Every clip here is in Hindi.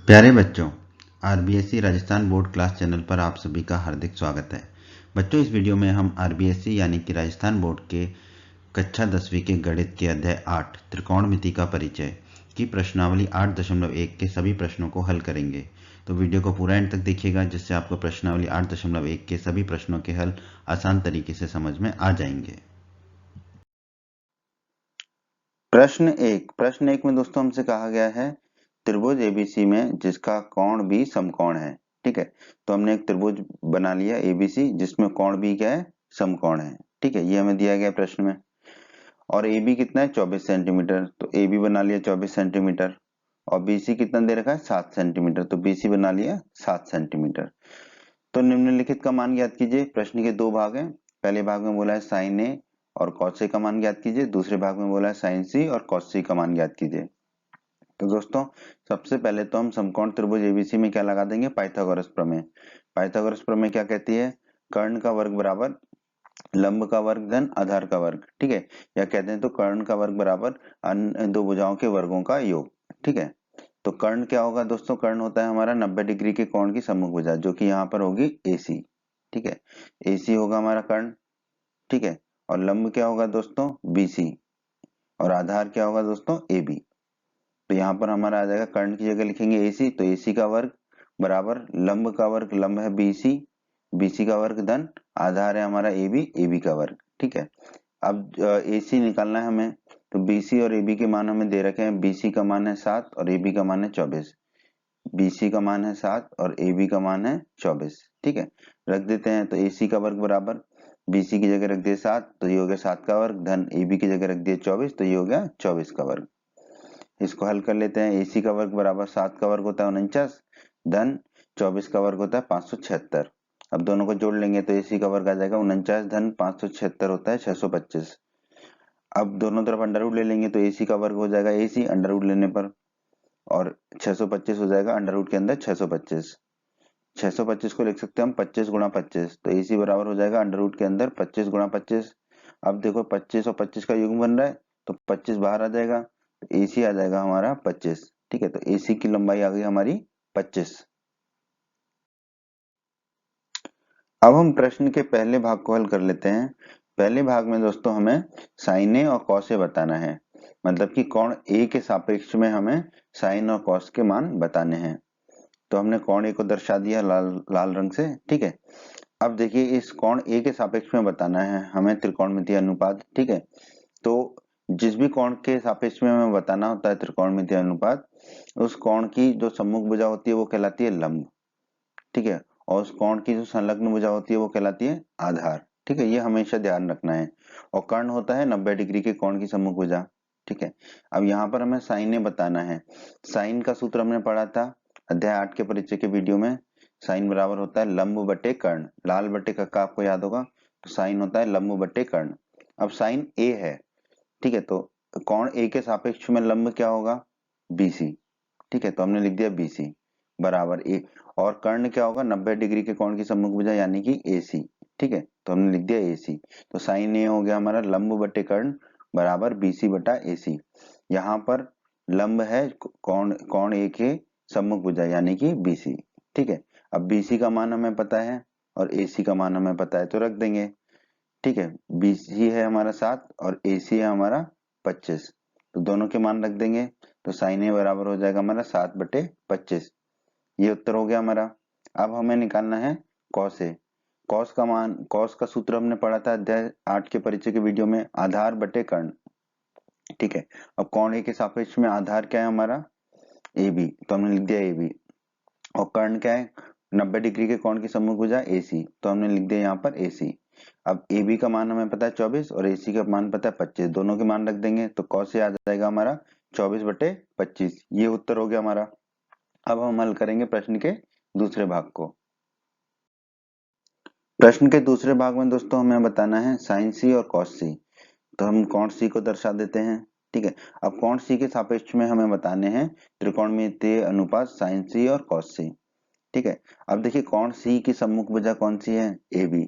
प्यारे बच्चों, RBSC Rajasthan board class channel पर आप सभी का हार्दिक स्वागत है। बच्चों, इस वीडियो में हम आरबीएससी यानी कि राजस्थान बोर्ड के कक्षा 10वीं के गणित के अध्याय 8 त्रिकोणमिति का परिचय की प्रश्नावली 8.1 के सभी प्रश्नों को हल करेंगे। तो वीडियो को पूरा एंड तक देखिएगा, जिससे आपको प्रश्नावली 8.1 के सभी प्रश्नों के हल आसान तरीके से समझ में आ जाएंगे। प्रश्न एक में दोस्तों हमसे कहा गया है त्रिभुज एबीसी में जिसका कोण बी समकोण है। ठीक है, तो हमने एक त्रिभुज बना लिया एबीसी जिसमें कोण बी क्या है, समकोण है। ठीक है, ये हमें दिया गया प्रश्न में। और ए बी कितना है, 24 सेंटीमीटर। तो ए बी बना लिया 24 सेंटीमीटर। और बीसी कितना दे रखा है, 7 सेंटीमीटर। तो बीसी बना लिया 7 सेंटीमीटर। तो निम्नलिखित का मान ज्ञात कीजिए। प्रश्न के दो भाग हैं। पहले भाग में बोला है साइन ए और कॉस ए का मान ज्ञात कीजिए। दूसरे भाग में बोला है साइन सी और कॉस सी का मान ज्ञात कीजिए। तो दोस्तों, सबसे पहले तो हम समकोण त्रिभुज एबीसी में क्या लगा देंगे, पाइथागोरस प्रमेय। पाइथागोरस प्रमेय क्या कहती है, कर्ण का वर्ग बराबर लंब का वर्ग धन आधार का वर्ग। ठीक है, या कहते हैं तो कर्ण का वर्ग बराबर अन्य दो भुजाओं के वर्गों का योग। ठीक है, तो कर्ण क्या होगा दोस्तों, कर्ण होता है हमारा 90 डिग्री के कोण की सम्मुख भुजा, जो कि यहाँ पर होगी एसी। ठीक है, एसी होगा हमारा कर्ण। ठीक है, और लंब क्या होगा दोस्तों, बीसी। और आधार क्या होगा दोस्तों, ए बी। तो यहाँ पर हमारा आ जाएगा, कर्ण की जगह लिखेंगे एसी, तो एसी का वर्ग बराबर लंब का वर्ग, लंब है बीसी, बीसी का वर्ग धन आधार है हमारा ए बी, ए बी का वर्ग। ठीक है, अब एसी निकालना है हमें। तो बीसी और एबी के मान हमें दे रखे हैं। बीसी का मान है 7 और एबी का मान है 24। बीसी का मान है 7 और एबी का मान है 24। ठीक है, रख देते हैं। तो एसी का वर्ग बराबर बीसी की जगह रख दिए 7, तो ये हो गया 7 का वर्ग धन एबी की जगह रख दिए 24, तो ये हो गया 24 का वर्ग। इसको हल कर लेते हैं। एसी का वर्ग बराबर 7 का वर्ग होता है 49 धन 24 का वर्ग होता है 576। अब दोनों को जोड़ लेंगे तो एसी का वर्ग आ जाएगा 49 धन 576 होता है 625। अब दोनों तरफ अंडर रूट ले लेंगे तो एसी का वर्ग हो जाएगा एसी अंडर रूट लेने पर, और 625 हो जाएगा अंडर रूट के अंदर 625। 625 को लिख सकते हैं हम 25 गुणा 25। तो एसी बराबर हो जाएगा अंडर रूट के अंदर 25 गुणा 25। अब देखो 25 और 25 का युग्म बन रहा है, तो 25 बाहर आ जाएगा, तो एसी आ जाएगा हमारा 25। ठीक है, तो एसी की लंबाई आ गई हमारी 25। अब हम प्रश्न के पहले भाग को हल कर लेते हैं। पहले भाग में दोस्तों हमें साइन ए और कॉस ए बताना है, मतलब कि कोण ए के सापेक्ष में हमें साइन और कॉस के मान बताने हैं। तो हमने कोण ए को दर्शा दिया लाल लाल रंग से। ठीक है, अब देखिए इस कोण ए के सापेक्ष में बताना है हमें त्रिकोणमितीय अनुपात। ठीक है, तो जिस भी कोण के सापेक्ष में हमें बताना होता है त्रिकोणमितीय अनुपात, उस कोण की जो सम्मुख भुजा होती है वो कहलाती है लंब। ठीक है, और उस कोण की जो संलग्न भुजा होती है वो कहलाती है आधार। ठीक है, ये हमेशा ध्यान रखना है। और कर्ण होता है 90 डिग्री के कोण की सम्मुख भुजा। ठीक है, अब यहाँ पर हमें साइन ए बताना है। साइन का सूत्र हमने पढ़ा था अध्याय 8 के परिचय के वीडियो में। साइन बराबर होता है लंब बटे कर्ण, लाल बटे कक्का आपको याद होगा। तो साइन होता है लंब बटे कर्ण। अब साइन ए है। ठीक है, तो कोण ए के सापेक्ष में लंब क्या होगा, बीसी। ठीक है, तो हमने लिख दिया बीसी बराबर ए। और कर्ण क्या होगा, 90 डिग्री के कोण की सम्मुख भुजा यानी कि एसी। ठीक है, तो हमने लिख दिया एसी। तो साइन ए हो गया हमारा लंब बटे कर्ण बराबर बीसी बटा एसी। यहाँ पर लंब है कोण कोण ए के सम्मुख भुजा यानी कि बीसी। ठीक है, अब बीसी का मान हमें पता है और एसी का मान हमें पता है, तो रख देंगे। ठीक है, बीसी है हमारा 7 और एसी है हमारा 25, तो दोनों के मान रख देंगे। तो साइन ए बराबर हो जाएगा हमारा 7/25। ये उत्तर हो गया हमारा। अब हमें निकालना है कॉस ए। कॉस का मान, कॉस का सूत्र हमने पढ़ा था अध्याय 8 के परिचय के वीडियो में, आधार बटे कर्ण। ठीक है, अब कोण ए के सापेक्ष में आधार क्या है हमारा, ए बी, तो हमने लिख दिया ए बी। और कर्ण क्या है, 90 डिग्री के कोण की सम्मुख भुजा एसी, तो हमने लिख दिया यहाँ पर एसी। अब ए बी का मान हमें पता है 24 और एसी का मान पता है 25, दोनों के मान रख देंगे तो कॉस ए आ जाएगा हमारा 24/25। ये उत्तर हो गया हमारा। अब हम हल करेंगे प्रश्न के दूसरे भाग को। प्रश्न के दूसरे भाग में दोस्तों हमें बताना है साइन सी और कॉस सी। तो हम कोण सी को दर्शा देते हैं। ठीक है, अब कोण सी के सापेक्ष में हमें बताने हैं त्रिकोणमितीय अनुपात साइन सी और कॉस सी। ठीक है, अब देखिए कोण सी की सम्मुख भुजा कौन सी है, ए बी।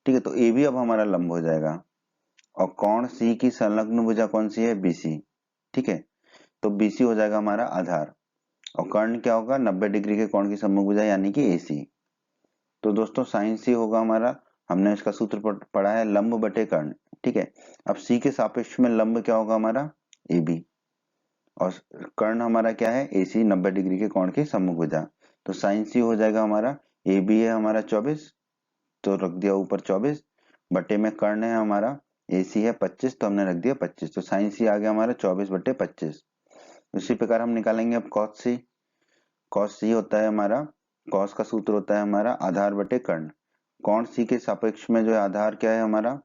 ठीक है, तो ए बी अब हमारा लंब हो जाएगा। और कोण सी की संलग्न भुजा कौन सी है, बीसी। ठीक है, तो बीसी हो जाएगा हमारा आधार। और कर्ण क्या होगा, 90 डिग्री के कोण की सम्मुख भुजा यानी कि AC। तो दोस्तों साइन सी होगा हमारा, हमने इसका सूत्र पढ़ा है लंब बटे कर्ण, ठीक है। अब सी के सापेक्ष में लंब क्या होगा हमारा, AB, और कर्ण हमारा क्या है, AC, 90 डिग्री के कोण की सम्मुख भुजा। तो साइन सी हो जाएगा हमारा, AB है हमारा 24, तो रख दिया ऊपर 24, बटे में कर्ण है हमारा AC है 25, तो हमने रख दिया 25, तो साइन सी आ गया हमारा 24 बटे 25। इसी प्रकार हम निकालेंगे अब कॉस सी। कॉस सी होता है हमारा, कॉस का सूत्र होता है हमारा आधार बटे कर्ण। कोण सी के सापेक्ष में जो है आधार क्या है हमारा,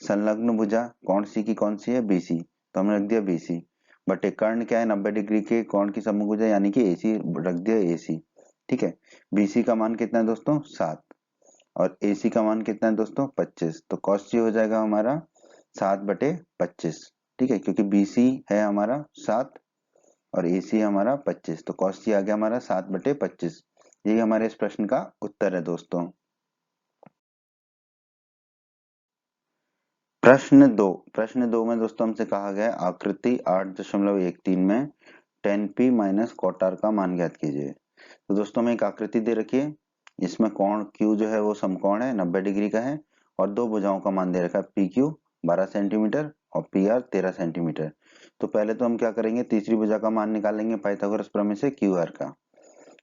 संलग्न भुजा। कोण सी की कौन सी है, BC, तो हमने रख दिया BC, बटे कर्ण क्या है, 90 डिग्री के कोण की सम्मुख भुजा यानी कि AC, रख दिया AC, ठीक है। BC का मान कितना है दोस्तों, 7, और AC का मान कितना है दोस्तों, 25। तो कॉस सी हो जाएगा हमारा 7 बटे 25, ठीक है, क्योंकि BC है हमारा 7 और AC हमारा 25, तो कॉस सी आ गया हमारा 7 बटे 25। यही हमारे इस प्रश्न का उत्तर है दोस्तों। प्रश्न दो में दोस्तों हमसे कहा गया है आकृति 8.13 में tan P minus cot R का मान ज्ञात कीजिए। तो दोस्तों हमें एक आकृति दे रखी है, इसमें कोण Q जो है वो समकोण है, 90 डिग्री का है, और दो भुजाओं का मान दे रखा है PQ 12 सेंटीमीटर और PR 13 सेंटीमीटर। तो पहले तो हम क्या करेंगे, तीसरी भुजा का मान निकालेंगे पाइथागोरस प्रमेय से QR का।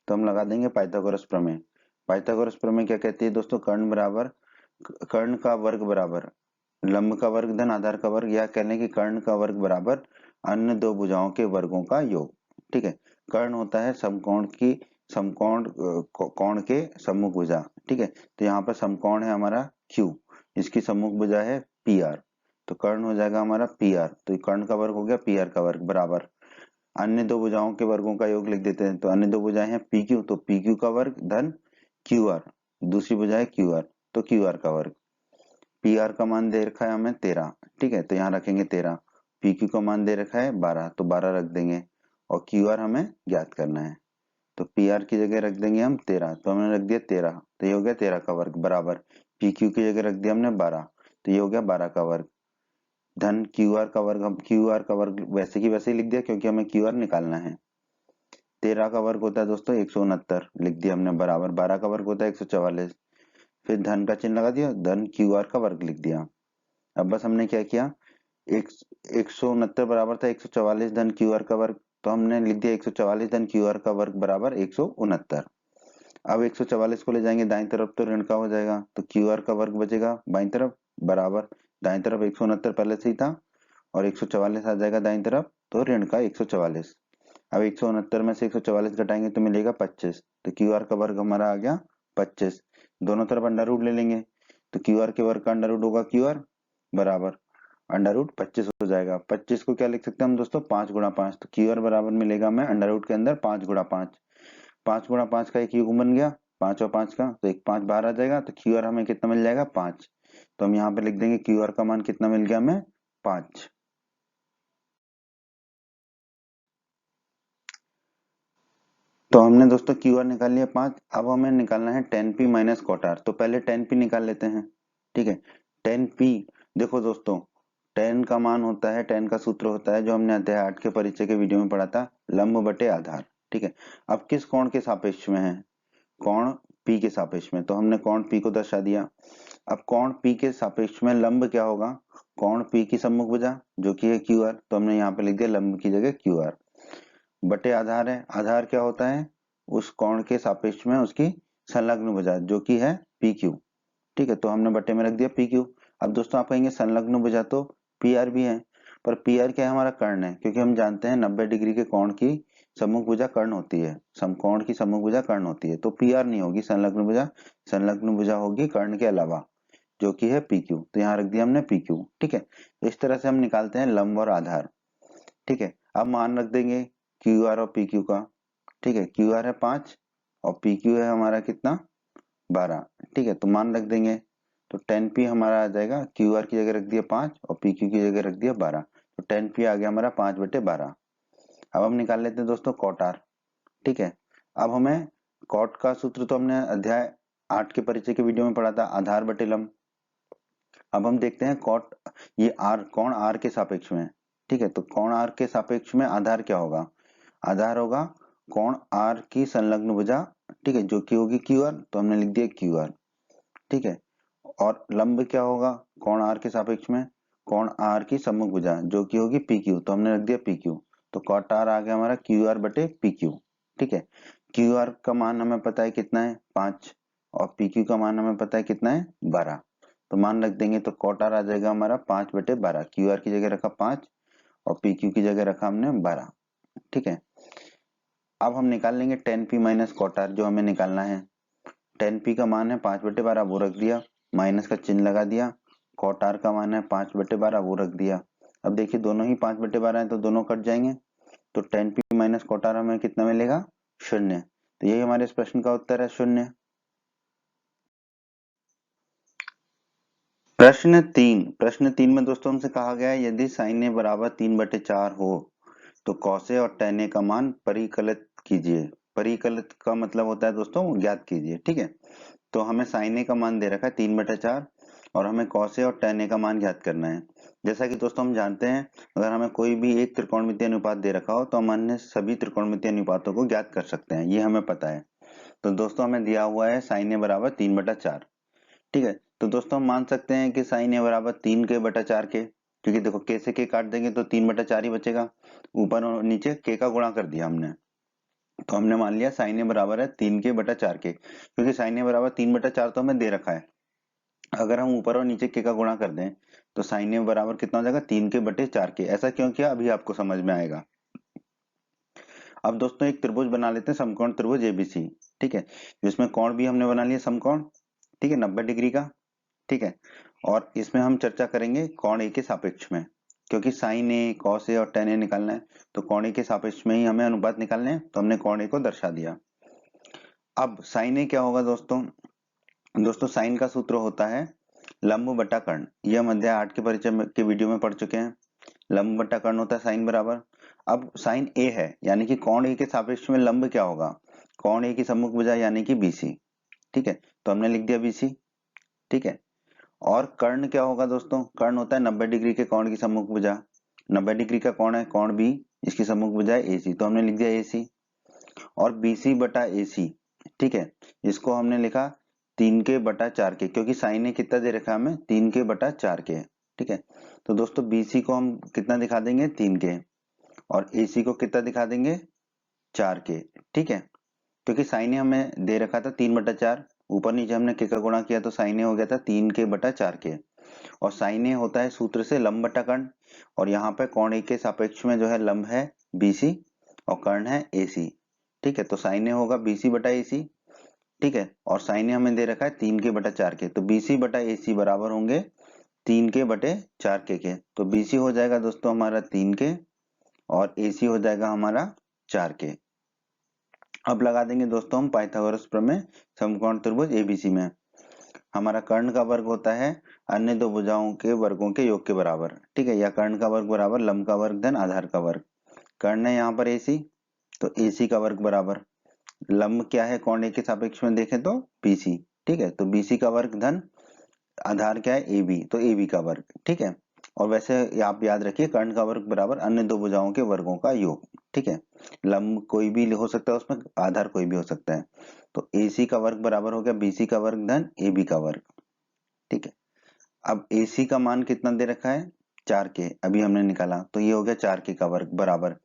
तो हम लगा देंगे पाइथागोरस प्रमेय। पाइथागोरस प्रमेय क्या कहती है दोस्तों, कर्ण का वर्ग बराबर लंब का वर्ग धन आधार का वर्ग, या कह लें कि कर्ण का वर्ग बराबर अन्य दो भुजाओं के वर्गों का योग, ठीक है। कर्ण होता है समकोण कोण के सम्मुख भुजा, ठीक है। तो यहाँ पर समकोण है हमारा Q, इसकी सम्मुख भुजा है PR, तो कर्ण हो जाएगा हमारा PR, तो कर्ण का वर्ग हो गया PR का वर्ग बराबर अन्य दो भुजाओं के वर्गों का योग लिख देते हैं। तो अन्य दो भुजाएं हैं PQ, तो PQ का वर्ग धन QR, दूसरी भुजा है QR, तो QR का वर्ग। PR का मान दे रखा है हमें 13, ठीक है, तो यहाँ रखेंगे 13। PQ का मान दे रखा है 12, तो 12 रख देंगे, और QR हमें ज्ञात करना है। तो PR की जगह रख देंगे हम 13, तो हमने रख दिया 13, तो ये हो गया 13 का वर्ग बराबर PQ की जगह रख दिया हमने 12, तो ये हो गया 12 का वर्ग धन QR का वर्ग। हम QR का वर्ग वैसे की वैसे ही लिख दिया क्योंकि हमें QR निकालना है। 13 का वर्ग होता है दोस्तों 169, लिख दिया हमने बराबर 12 का वर्ग होता है 144, फिर धन का चिन्ह लगा दिया, धन QR का वर्ग लिख दिया। अब बस हमने क्या किया, एक 169 बराबर था 144 धन QR का वर्ग, तो हमने लिख दिया 144 धन QR का वर्ग बराबर 169। अब 144 को ले जाएंगे दाईं तरफ तो ऋण का हो जाएगा, तो QR का वर्ग बचेगा बाईं तरफ बराबर, दाईं तरफ 169 पहले से ही था और 144 आ जाएगा दाईं तरफ, तो ऋण का 144। अब 169 में से 144 घटाएंगे तो मिलेगा 25, तो QR का वर्ग हमारा आ गया 25। दोनों तरफ अंडर रूट ले लेंगे, तो QR के वर्ग का अंडर रूट होगा QR बराबर अंडर रूट 25 हो जाएगा। 25 को क्या लिख सकते हैं हम दोस्तों, 5 गुणा 5, तो QR बराबर मिलेगा हमें अंडर रूट के अंदर 5 गुणा 5। 5 गुणा 5 का एक युग्म बन गया 5 और 5 का, तो एक 5 बाहर आ जाएगा, तो QR हमें कितना मिल जाएगा 5। तो हम यहाँ पे लिख देंगे QR का मान कितना मिल गया हमें 5। तो हमने दोस्तों QR निकाल लिया 5। अब हमें निकालना है tan P minus cot R। तो पहले tan P निकाल लेते हैं, ठीक है। tan P, देखो दोस्तों tan का मान होता है, tan का सूत्र होता है जो हमने अध्याय 8 के परिचय के वीडियो में पढ़ा था, लंब बटे आधार, ठीक है। अब किस कोण के सापेक्ष में है, कोण P के सापेक्ष में, तो हमने कोण P को दर्शा दिया। अब कोण P के सापेक्ष में लंब क्या होगा, कोण P की सम्मुख भुजा जो कि है QR, तो हमने यहाँ पे लिख दिया लंब की जगह QR, बटे आधार है। आधार क्या होता है, उस कोण के सापेक्ष में उसकी संलग्न भुजा जो कि है PQ, ठीक है, तो हमने बटे में रख दिया PQ। अब दोस्तों आप कहेंगे संलग्न भुजा तो PR भी है, पर PR क्या है, हमारा कर्ण है, क्योंकि हम जानते हैं 90 डिग्री के कोण की सम्मुख भुजा कर्ण होती है, समकोण की सम्मुख भुजा कर्ण होती है, तो PR नहीं होगी संलग्न भुजा। संलग्न भुजा होगी कर्ण के अलावा जो कि है PQ, तो यहाँ रख दिया हमने PQ, ठीक है। तो इस तरह से हम निकालते हैं लंब और आधार, ठीक है। अब मान रख देंगे QR और PQ का, ठीक है। QR है 5 और PQ है हमारा कितना 12, ठीक है, तो मान रख देंगे। तो tan P हमारा आ जाएगा, QR की जगह रख दिया 5 और PQ की जगह रख दिया 12, तो tan P आ गया हमारा 5 बटे 12। अब हम निकाल लेते हैं दोस्तों cot R, ठीक है। अब हमें cot का सूत्र तो हमने अध्याय 8 के परिचय के वीडियो में पढ़ा था, आधार बटे लंब। अब हम देखते हैं cot, ये R कोण R के सापेक्ष में, ठीक है, तो कोण R के सापेक्ष में आधार क्या होगा, आधार होगा कोण आर की संलग्न भुजा, ठीक है, जो कि होगी क्यू आर, तो हमने लिख दिया क्यू आर, ठीक है। और लंब क्या होगा कोण आर के सापेक्ष में, कोण आर की सम्मुख भुजा जो कि होगी पी क्यू, तो हमने रख दिया पी क्यू, तो कॉट आर आ गया हमारा क्यू आर बटे पी क्यू, ठीक है। क्यू आर का मान हमें पता है कितना है 5, और पी क्यू का मान हमें पता है कितना है 12, तो मान रख देंगे, तो कॉट आर आ जाएगा हमारा 5/12, क्यू आर की जगह रखा 5 और पी क्यू की जगह रखा हमने 12, ठीक है। अब हम निकाल लेंगे tan P minus cot R, जो हमें निकालना है। टेन पी का मान है 5/12, वो रख दिया, माइनस का चिन्ह लगा दिया, कॉट आर का मान है 5/12, वो रख दिया। अब देखिए दोनों ही 5/12 है तो दोनों कट जाएंगे, तो tan P minus cot R हमें कितना मिलेगा 0, तो यही हमारे इस प्रश्न का उत्तर है 0। प्रश्न 3 में दोस्तों हमसे कहा गया है यदि साइन ए बराबर 3/4 हो तो कॉस ए और टेन ए का मान परिकलित कीजिए। परिकलित का मतलब होता है दोस्तों ज्ञात कीजिए, ठीक है। तो हमें साइन ए का मान दे रखा है 3/4 और हमें कॉस ए और टेन ए का मान ज्ञात करना है। जैसा कि दोस्तों हम जानते हैं अगर हमें कोई भी एक त्रिकोणमितीय अनुपात दे रखा हो तो हम अन्य सभी त्रिकोणमितीय अनुपातों को ज्ञात कर सकते हैं, ये हमें पता है। तो दोस्तों हमें दिया हुआ है साइन ए बराबर 3/4, ठीक है। तो दोस्तों हम मान सकते हैं कि साइन ए बराबर 3k/4 के, क्योंकि देखो के से के काट देंगे तो 3/4 ही बचेगा, ऊपर और नीचे के का गुणा कर दिया हमने, तो हमने मान लिया साइन ए बराबर है 3k/4 के, क्योंकि साइन ए बराबर 3/4 तो हमें दे रखा है। अगर हम ऊपर और नीचे के का गुणा कर दें तो साइन ए बराबर कितना हो जाएगा 3k/4 के। ऐसा क्यों किया अभी आपको समझ में आएगा। अब दोस्तों एक त्रिभुज बना लेते हैं, समकोण त्रिभुज एबीसी, ठीक है, जिसमें कोण भी हमने बना लिया समकोण, ठीक है, 90 डिग्री का, ठीक है। और इसमें हम चर्चा करेंगे कोण ए के सापेक्ष में, क्योंकि साइन ए कॉस ए और टेन ए निकालना है, तो कोण ए के सापेक्ष में ही हमें अनुपात निकालने हैं, तो हमने कोण ए को दर्शा दिया। अब साइन ए क्या होगा दोस्तों, दोस्तों साइन का सूत्र होता है लंब बटा कर्ण, यह हम अध्याय 8 के परिचय के वीडियो में पढ़ चुके हैं। लंब बटा कर्ण होता है साइन बराबर, अब साइन ए है यानी कि कोण ए के सापेक्ष में लंब क्या होगा, कोण ए की सम्मुख भुजा यानी कि बीसी, ठीक है, तो हमने लिख दिया बीसी, ठीक है। और कर्ण क्या होगा दोस्तों, कर्ण होता है 90 डिग्री के कोण की सम्मुख भुजा, 90 डिग्री का कोण है कोण बी, इसकी सम्मुख भुजा है एसी, तो हमने लिख दिया एसी। और बीसी बटा एसी, ठीक है, इसको हमने लिखा 3k/4 के, क्योंकि साइन ए कितना दे रखा है हमें 3k/4 के, ठीक है। तो दोस्तों बीसी को हम कितना दिखा देंगे 3k, और एसी को कितना दिखा देंगे 4k, ठीक है। क्योंकि साइन ए हमें दे रखा था 3/4, ऊपर नीचे हमने के का गुणा किया तो साइन ए हो गया था 3k/4 के, और साइन ए होता है सूत्र से लंब बटा कर्ण, और यहाँ पे कोण ए के सापेक्ष में जो है लंब है बीसी और कर्ण है एसी, ठीक है। तो साइन ए होगा बीसी बटा एसी, ठीक है, और साइन ए हमें दे रखा है 3k/4 के, तो बीसी बटा एसी बराबर होंगे 3k/4 के, तो बीसी हो जाएगा दोस्तों हमारा 3k और एसी हो जाएगा हमारा 4k। अब लगा देंगे दोस्तों हम पाइथागोरस प्रमेय समकोण त्रिभुज एबीसी में। हमारा कर्ण का वर्ग होता है अन्य दो भुजाओं के वर्गों के योग के बराबर, ठीक है, या कर्ण का वर्ग बराबर लंब का वर्ग धन आधार का वर्ग। कर्ण है यहाँ पर एसी, तो एसी का वर्ग बराबर लंब क्या है कोण ए के सापेक्ष में देखें तो बीसी, ठीक है, तो बीसी का वर्ग धन आधार क्या है एबी, तो एबी का वर्ग, ठीक है। और वैसे आप याद रखिए कर्ण का वर्ग बराबर अन्य दो भुजाओं के वर्गों का योग, ठीक है। लंब कोई भी हो सकता है उसमें, आधार कोई भी हो सकता है, तो एसी का वर्ग बराबर हो गया बीसी का वर्ग धन एबी का वर्ग, ठीक है। अब एसी का मान कितना दे रखा है 4k, अभी हमने निकाला, तो ये हो गया 4k का वर्ग बराबर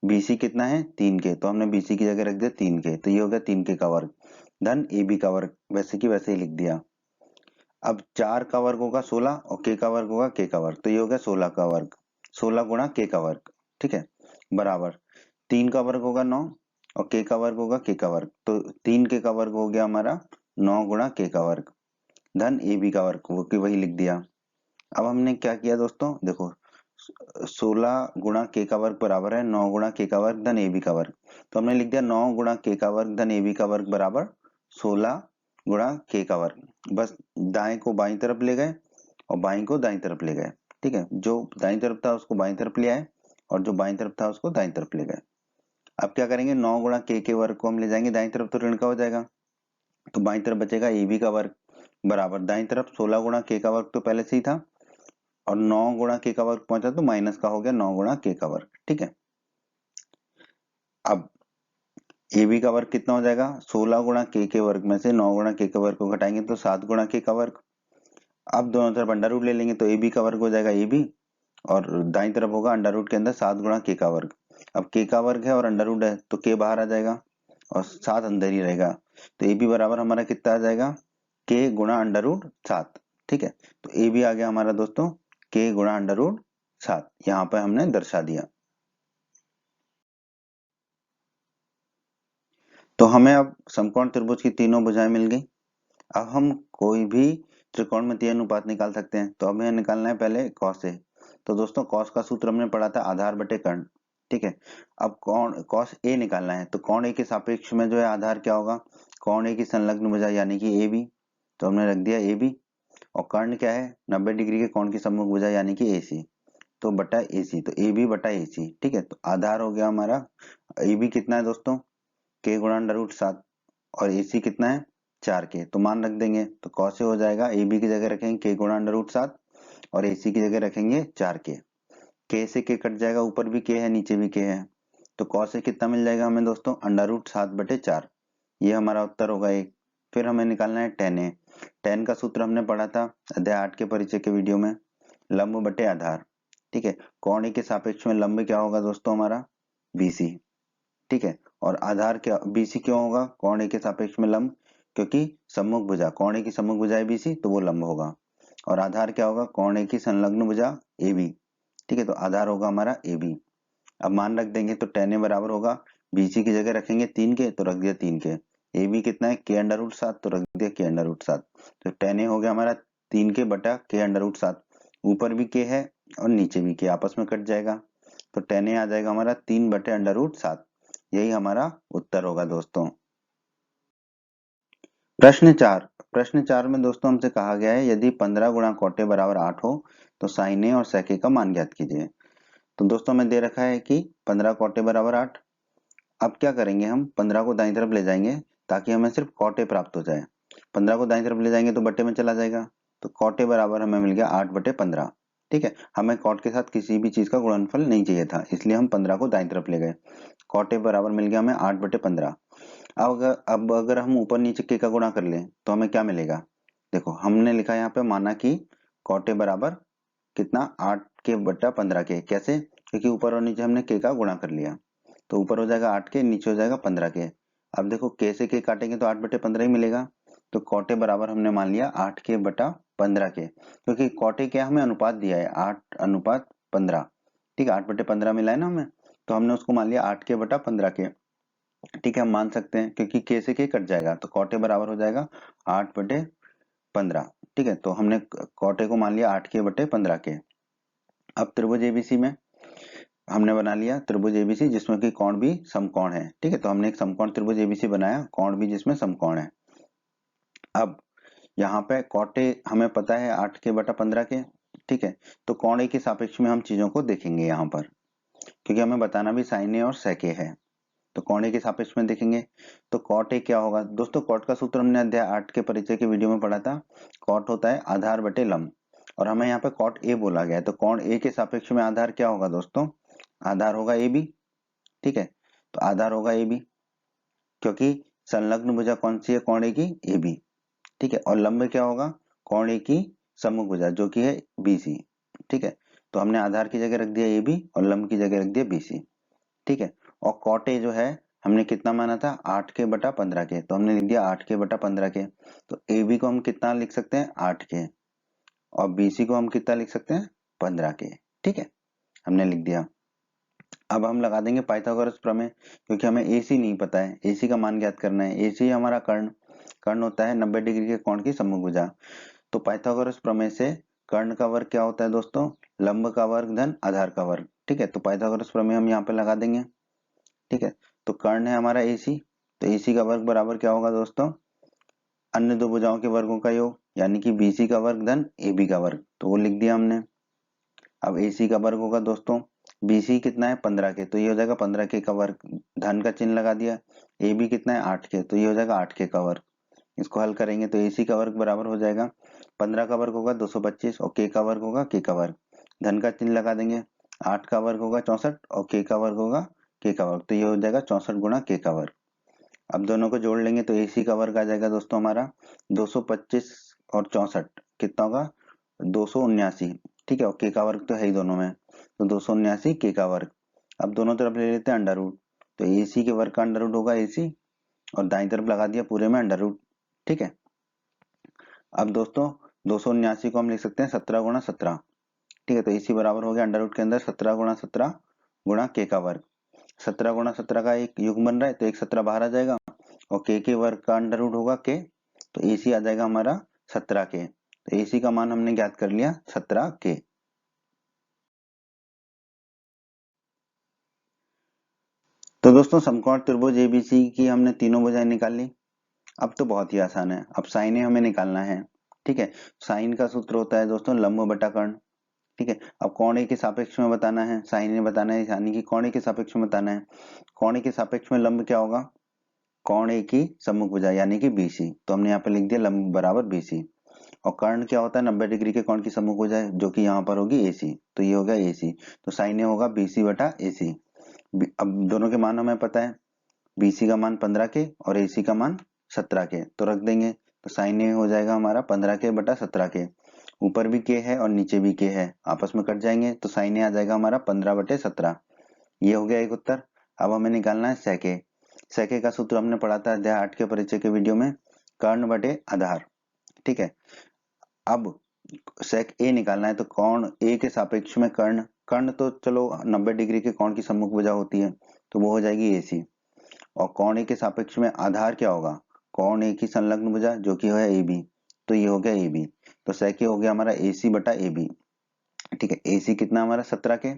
बीसी कितना है 3k, तो हमने बीसी की जगह रख दिया 3k, तो ये हो गया 3k का वर्ग धन एबी का वर्ग, वैसे की वैसे ही लिख दिया। अब 4 का वर्ग होगा 16 और k का वर्ग होगा k का वर्ग, तो ये हो गया 16 का वर्ग, 16 गुणा k का वर्ग, ठीक है, बराबर 3 का वर्ग होगा 9 और k का वर्ग होगा k का वर्ग, तो 3k का वर्ग हो गया हमारा 9 गुणा k का वर्ग धन ab का वर्ग, वो की वही लिख दिया। अब हमने क्या किया दोस्तों, देखो 16 गुणा k का वर्ग बराबर है 9 गुणा k का वर्ग धन ab का वर्ग, तो हमने लिख दिया 9 गुणा k का वर्ग धन ab का वर्ग बराबर 16 गुणा k का वर्ग, बस दाएं को बाईं तरफ ले गए और बाईं को दाईं तरफ ले गए, ठीक है, जो दाईं तरफ था उसको बाईं तरफ ले आए और जो बाईं तरफ था उसको दाईं तरफ ले गए। अब क्या करेंगे 9 गुणा k के वर्ग को हम ले जाएंगे दाईं तरफ, तो ऋण का हो जाएगा, तो बाईं तरफ बचेगा ab का वर्ग बराबर दाईं तरफ 16 गुणा k का वर्ग तो पहले से ही था, और 9 गुणा k का वर्ग पहुंचा तो माइनस का हो गया 9 गुणा k का वर्ग, ठीक है। अब ए बी का वर्ग कितना हो जाएगा, 16 गुणा के वर्ग में से 9 गुणा के वर्ग को घटाएंगे तो 7 गुणा के का वर्ग। अब दोनों तरफ अंडर रूट ले लेंगे तो ए बी का वर्ग हो जाएगा ए बी, और दाईं तरफ होगा अंडर रूट के अंदर 7 गुणा के का वर्ग। अब के का वर्ग है और अंडर रूट है तो के बाहर आ जाएगा और 7 अंदर ही रहेगा, तो ए बी बराबर हमारा कितना आ जाएगा, के गुणा अंडर रूट 7। ठीक है, तो ए बी आ गया हमारा दोस्तों के गुणा अंडर रूट 7, यहाँ पे हमने दर्शा दिया। तो हमें अब समकोण त्रिभुज की तीनों भुजाएं मिल गई। अब हम कोई भी त्रिकोणमितीय अनुपात निकाल सकते हैं, तो हमें निकालना है पहले कॉस ए। तो दोस्तों कॉस का सूत्र हमने पढ़ा था आधार बटे कर्ण। ठीक है, अब कौन कॉस ए निकालना है, तो कौन ए के सापेक्ष में जो है आधार क्या होगा, कौन ए की संलग्न भुजा यानी कि ए बी, तो हमने रख दिया ए बी। और कर्ण क्या है, 90 डिग्री के कोण की सम्मुख भुजा यानी कि ए सी, तो बटा ए सी, तो ए बी बटा ए सी। ठीक है, तो आधार हो गया हमारा ए बी कितना है दोस्तों, के गुणा अंडर रूट 7, और ए सी कितना है 4 के, तो मान रख देंगे तो कॉस से हो जाएगा ए बी की जगह रखेंगे के गुणा अंडर रूट 7 और ए सी की जगह रखेंगे 4 के से के कट जाएगा, ऊपर भी के है नीचे भी के है, तो कॉस से कितना मिल जाएगा हमें दोस्तों, अंडर रूट 7 बटे 4। ये हमारा उत्तर होगा एक। फिर हमें निकालना है टेन ए। टेन का सूत्र हमने पढ़ा था अध्याय 8 के परिचय के वीडियो में, लंब बटे आधार। ठीक है, कोण ए के सापेक्ष में लंब क्या होगा दोस्तों हमारा, बीसी। ठीक है, और आधार क्या, बीसी क्यों होगा कोण ए के सापेक्ष में लंब, क्योंकि सम्मुख भुजा, कोण ए की सम्मुख भुजा है बीसी, तो वो लंब होगा। और आधार क्या होगा, कोण ए की संलग्न भुजा ए बी। ठीक है, तो आधार होगा हमारा ए बी। अब मान रख देंगे तो टेन ए बराबर होगा, बीसी की जगह रखेंगे 3 के, तो रख दिया 3 के। ए बी कितना है के अंडर रूट 7, तो रख दिया के अंडर रूट 7। तो टेन ए हो गया हमारा 3 के बटा के अंडर रूट 7, ऊपर भी के है और नीचे भी के, आपस में कट जाएगा, तो टेन ए आ जाएगा हमारा 3 बटे अंडर रूट 7। यही हमारा उत्तर होगा दोस्तों। प्रश्न 4 में दोस्तों हमसे कहा गया है यदि 15 गुणा कोटे बराबर 8 हो तो साइन ए और सेक ए का मान ज्ञात कीजिए। तो दोस्तों हमें दे रखा है कि 15 कोटे बराबर 8। अब क्या करेंगे, हम 15 को दाईं तरफ ले जाएंगे ताकि हमें सिर्फ कोटे प्राप्त हो जाए। 15 को दाईं तरफ ले जाएंगे तो बटे में चला जाएगा, तो कोटे बराबर हमें मिल गया 8 बटे 15। ठीक है, हमें कोट के साथ किसी भी चीज का गुणनफल नहीं चाहिए था, इसलिए हम 15 को दाईं तरफ ले गए। कोटे बराबर मिल गया हमें 8 बटे 15। अब अगर हम ऊपर नीचे के का गुणा कर लें तो हमें क्या मिलेगा, देखो हमने लिखा यहाँ पे माना कि कोटे बराबर कितना 8 के बटा 15 के, कैसे, क्योंकि ऊपर और नीचे हमने के का गुणा कर लिया, तो ऊपर हो जाएगा 8 के, नीचे हो जाएगा 15 के। अब देखो के से के काटेंगे तो 8 बटे 15 ही मिलेगा, तो कोटे बराबर हमने मान लिया 8 के बटा 15 के, क्योंकि कोटे क्या हमें अनुपात दिया है 8:15। ठीक है, 8 बटे 15 मिला है ना हमें, तो हमने उसको मान लिया 8 के बटा 15 के। ठीक है, हम मान सकते हैं क्योंकि के से के कट जाएगा, तो कोटे बराबर हो जाएगा 8 बटे 15। ठीक है, तो हमने कोटे को मान लिया 8 के बटे 15 के। अब त्रिभुज एबीसी में हमने बना लिया त्रिभुज एबीसी जिसमें कि कोण भी समकोण है। ठीक है, तो हमने एक समकोण त्रिभुज एबीसी बनाया, कोण भी जिसमें समकोण है। अब यहाँ पे कोटे हमें पता है 8 के बटा 15 के। ठीक है, तो कोण ए के सापेक्ष में हम चीजों को देखेंगे यहाँ पर, क्योंकि हमें बताना भी साइन ए और सेक ए है, तो कोण ए के सापेक्ष में देखेंगे। तो कॉट ए क्या होगा दोस्तों, कॉट का सूत्र हमने अध्याय 8 के परिचय के वीडियो में पढ़ा था, कॉट होता है आधार बटे लंब, और हमें यहाँ पे कॉट ए बोला गया है, तो कोण ए के सापेक्ष में आधार क्या होगा दोस्तों, आधार होगा ए बी। ठीक है, तो आधार होगा ए बी, क्योंकि संलग्न भुजा कौन सी है कोण ए की, ए बी। ठीक है, और लंब क्या होगा, कोण ए की सम्मुख भुजा जो कि है बी सी। ठीक है, तो हमने आधार की जगह रख दिया ए बी और लंब की जगह रख दिया बी सी। ठीक है, और कॉट ए जो है हमने कितना माना था 8 के बटा 15 के, तो हमने लिख दिया 8 के बटा 15 के। तो ए बी को हम कितना लिख सकते हैं 8 के, और बी सी को हम कितना लिख सकते हैं 15 के। ठीक है, हमने लिख दिया। अब हम लगा देंगे पाइथागोरस प्रमेय, क्योंकि हमें ए सी नहीं पता है, ए सी का मान ज्ञात करना है। ए सी हमारा कर्ण, कर्ण होता है 90 डिग्री के कोण की सम्मुख भुजा। तो पाइथागोरस प्रमेय से कर्ण का वर्ग क्या होता है दोस्तों, लंब का वर्ग धन आधार का वर्ग। ठीक है, तो पाइथागोरस प्रमेय हम यहाँ पे लगा देंगे। ठीक है, तो कर्ण है हमारा AC, तो AC का वर्ग बराबर क्या होगा दोस्तों, अन्य दो भुजाओं के वर्गों का योग, यानी कि BC का वर्ग धन AB का वर्ग, तो वो लिख दिया हमने। अब AC का वर्ग होगा दोस्तों, BC कितना है 15 के, तो ये हो जाएगा 15 के का वर्ग, धन का चिन्ह लगा दिया। AB कितना है 8 के, तो ये हो जाएगा 8 के का वर्ग। इसको हल करेंगे तो AC का वर्ग बराबर हो जाएगा 15 का वर्ग होगा 225 और K का वर्ग होगा K का वर्ग, धन का चिन्ह लगा देंगे। 8 का वर्ग होगा 64 और K का वर्ग होगा K का वर्ग, तो ये हो जाएगा 64 गुणा K का वर्ग। अब दोनों को जोड़ लेंगे तो AC का वर्ग आ जाएगा दोस्तों हमारा 225 और 64 कितना होगा 279, ठीक है। और K का वर्ग तो है ही दोनों में, तो 279 K का वर्ग। अब दोनों तरफ ले लेते हैं अंडर रूट, तो AC के वर्ग का अंडर रूट होगा AC और दाईं तरफ लगा दिया पूरे में अंडर रूट, ठीक है। अब दोस्तों 279 को हम लिख सकते हैं 17 गुणा 17, ठीक है। तो AC बराबर हो गया अंडर रूट के अंदर 17 गुणा 17 गुणा K का वर्ग। 17 गुणा 17 का एक युग बन रहा है तो एक 17 बाहर आ जाएगा और K के वर्ग का अंडर रूट होगा K, तो AC आ जाएगा हमारा 17K। तो AC का मान हमने ज्ञात कर लिया 17K। तो दोस्तों समकोण त्रिभुज ABC की हमने तीनों भुजाएं निकाल ली। अब तो बहुत ही आसान है, अब साइन ए हमें निकालना है, ठीक है। साइन का सूत्र होता है दोस्तों लंब बटा कर्ण, ठीक है। अब कोण ए के सापेक्ष में बताना है, साइन ए बताना है यानी कि कोण ए के सापेक्ष में बताना है। कोण ए के सापेक्ष में लंब क्या होगा, कोण ए की सम्मुख भुजा यानी कि BC, तो हमने यहाँ पे लिख दिया लंब बराबर BC। और कर्ण क्या होता है 90 डिग्री के कोण की सम्मुख भुजा जो कि यहाँ पर होगी AC, तो ये हो गया AC, तो साइन ए होगा BC बटा AC। अब दोनों के मान हमें पता है, BC का मान 15K और AC का मान 17K, तो रख देंगे तो साइन ए हो जाएगा हमारा 15K बटा 17K। ऊपर भी K है और नीचे भी K है, आपस में कट जाएंगे तो साइन ए आ जाएगा हमारा 15 बटे 17। ये हो गया एक उत्तर। अब हमें निकालना है sec a। sec a का सूत्र हमने पढ़ा था अध्याय 8 के परिचय के वीडियो में, कर्ण बटे आधार, ठीक है। अब sec a निकालना है तो कोण A के सापेक्ष में कर्ण, कर्ण तो चलो 90 डिग्री के कोण की सम्मुख भुजा होती है तो वो हो जाएगी AC। और कोण ए के सापेक्ष में आधार क्या होगा, कोण ए की संलग्न भुजा जो कि है AB, तो ये हो गया AB। तो sec a हो गया हमारा AC बटा AB, ठीक है। AC कितना हमारा 17K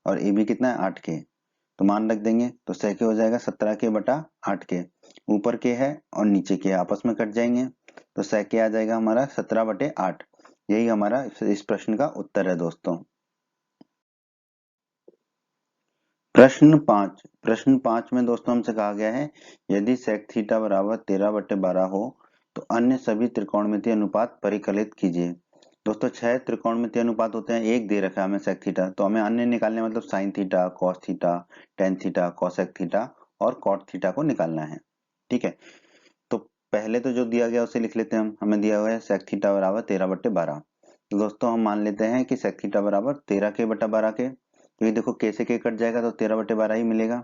और AB कितना है 8K, तो मान रख देंगे तो sec a हो जाएगा 17K बटा 8K। ऊपर K है और नीचे K आपस में कट जाएंगे तो sec a आ जाएगा हमारा 17 बटे 8। यही हमारा इस प्रश्न का उत्तर है दोस्तों। प्रश्न 5 में दोस्तों हमसे कहा गया है यदि sec थीटा बराबर 13 बटे 12 हो तो अन्य सभी त्रिकोणमितीय अनुपात परिकलित कीजिए। दोस्तों 6 त्रिकोणमितीय अनुपात होते हैं, एक दे रखा है हमें sec थीटा, तो हमें अन्य निकालने मतलब sin theta, cos theta, tan theta, cosec theta और cot थीटा को निकालना है, ठीक है। तो पहले तो जो दिया गया उसे लिख लेते हैं हम, हमें दिया हुआ है sec थीटा बराबर 13 बटे 12। तो दोस्तों हम मान लेते हैं कि sec थीटा बराबर 13K बटा 12K, क्योंकि देखो K से K कट जाएगा तो 13 बटे 12 ही मिलेगा।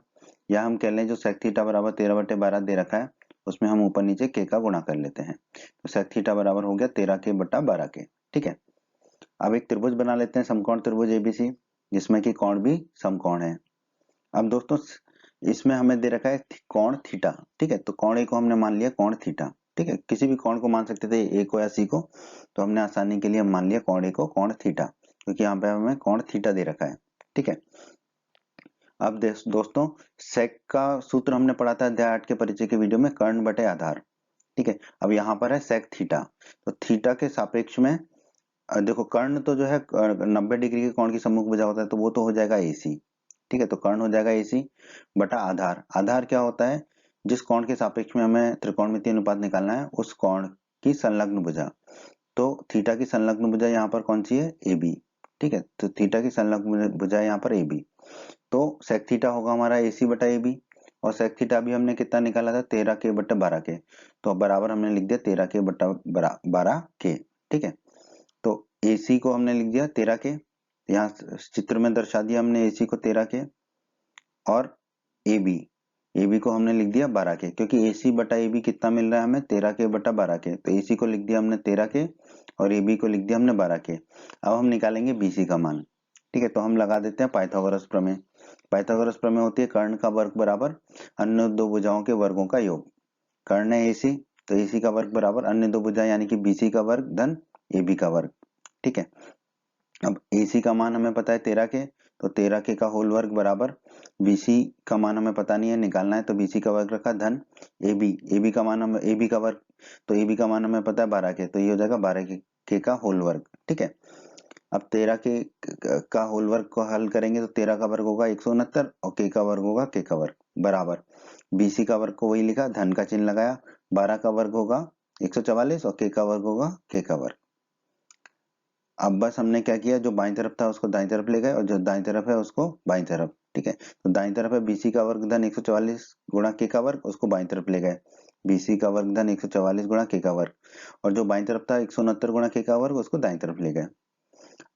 या हम कह लें जो sec थीटा बराबर 13 बटे 12 दे रखा है उसमें हम ऊपर नीचे K का गुणा कर लेते हैं, तो sec थीटा बराबर हो गया 13K बटा 12K, ठीक है। अब एक त्रिभुज बना लेते हैं समकोण त्रिभुज ABC जिसमें कि कोण भी समकोण है। अब दोस्तों इसमें हमें दे रखा है कोण थीटा, ठीक है। तो कोण ए को हमने मान लिया कोण थीटा, ठीक है। किसी भी कोण को मान सकते थे ए को या सी को, तो हमने आसानी के लिए मान लिया कोण ए को कोण थीटा, क्योंकि यहाँ पे हमें कोण थीटा दे रखा है, ठीक है। अब दोस्तों सेक का सूत्र हमने पढ़ा था अध्याय 8 के परिचय के वीडियो में, कर्ण बटे आधार, ठीक है। अब यहाँ पर है सेक थीटा, तो थीटा के सापेक्ष में देखो कर्ण तो जो है 90 डिग्री के कोण की सम्मुख भुजा होता है तो वो तो हो जाएगा AC, ठीक है। तो कर्ण हो जाएगा AC बटा आधार। आधार क्या होता है, जिस कोण के सापेक्ष में हमें त्रिकोणमितीय अनुपात निकालना है उस कोण की संलग्न भुजा। तो थीटा की संलग्न भुजा यहाँ पर कौन सी है AB, ठीक है। तो थीटा की संलग्न भुजा यहाँ पर AB, तो sec थीटा होगा हमारा AC बटा AB। और sec थीटा भी हमने कितना निकाला था 13K बटा 12K, तो बराबर हमने लिख दिया 13K बटा 12K, ठीक है। तो AC को हमने लिख दिया 13K, यहाँ चित्र में दर्शा दिया हमने AC को 13K और AB को हमने लिख दिया 12K, क्योंकि AC बटा AB कितना मिल रहा है हमें 13K बटा 12K, तो AC को लिख दिया हमने 13K और AB को लिख दिया हमने 12K। अब हम निकालेंगे BC का मान, ठीक है। तो हम लगा देते हैं पाइथागोरस प्रमेय। पाइथागोरस प्रमेय होती है कर्ण का वर्ग बराबर अन्य दो भुजाओं के वर्गों का योग। कर्ण है AC, तो AC का वर्ग बराबर अन्य दो भुजा यानी कि BC का वर्ग धन AB का वर्ग, ठीक है। अब AC का मान हमें पता है 13K, तो 13K का होल वर्ग बराबर BC का मान हमें पता नहीं है, निकालना है तो BC का वर्ग रखा धन AB का मान हमें AB का वर्ग, तो AB का मान हमें पता है 12K, तो ये हो जाएगा 12K का होल वर्ग, ठीक है। अब 13K का होल वर्ग को हल करेंगे तो 13 का वर्ग होगा 169 और K का वर्ग होगा K का वर्ग बराबर BC का वर्ग को वही लिखा, धन का चिन्ह लगाया, 12 का वर्ग होगा 144 और K का वर्ग होगा K का वर्ग। अब बस हमने क्या किया, जो बाईं तरफ था उसको दाईं तरफ ले गए और जो दाईं तरफ है उसको बाईं तरफ, ठीक है। तो दाईं तरफ है BC का वर्ग धन 144 गुणा K का वर्ग, उसको बाईं तरफ ले गए, BC का वर्ग धन 144 गुणा K का वर्ग, और जो बाईं तरफ था 169 गुणा K का वर्ग, उसको दाईं तरफ ले गए।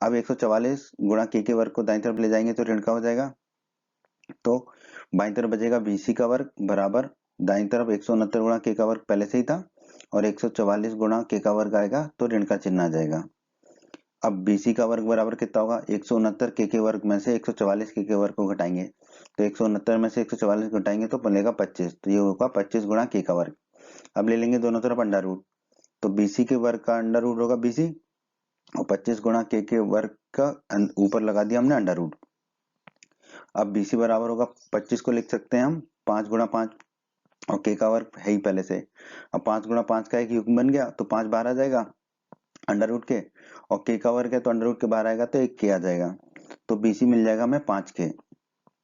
अब 144 गुणा K के वर्ग को दाईं तरफ ले जाएंगे तो ऋण का हो जाएगा, तो बाईं तरफ बचेगा BC का वर्ग बराबर दाईं तरफ 169 गुणा K का वर्ग पहले से ही था, और 144 गुणा K का वर्ग आएगा तो ऋण का चिन्ह आ जाएगा। अब BC का वर्ग बराबर कितना होगा, 169 K के वर्ग में से 144 K के वर्ग को घटाएंगे, तो 169 में से 144 घटाएंगे तो बनेगा 25, तो ये होगा 25 गुणा K का वर्ग। अब ले लेंगे दोनों तरफ अंडर रूट, तो BC के वर्ग का अंडर रूट होगा BC, और 25 गुणा K के वर्ग का ऊपर लगा दिया हमने अंडर रूट। अब BC बराबर होगा 25 को लिख सकते हैं हम 5 गुणा 5, और K का वर्ग है ही पहले से। अब 5 गुणा 5 का एक युग्म बन गया, तो 5 बाहर आ जाएगा अंडर रूट के, और K का वर्ग है तो अंडर रूट के बाहर आएगा तो 1 K आ जाएगा, तो BC मिल जाएगा हमें 5K।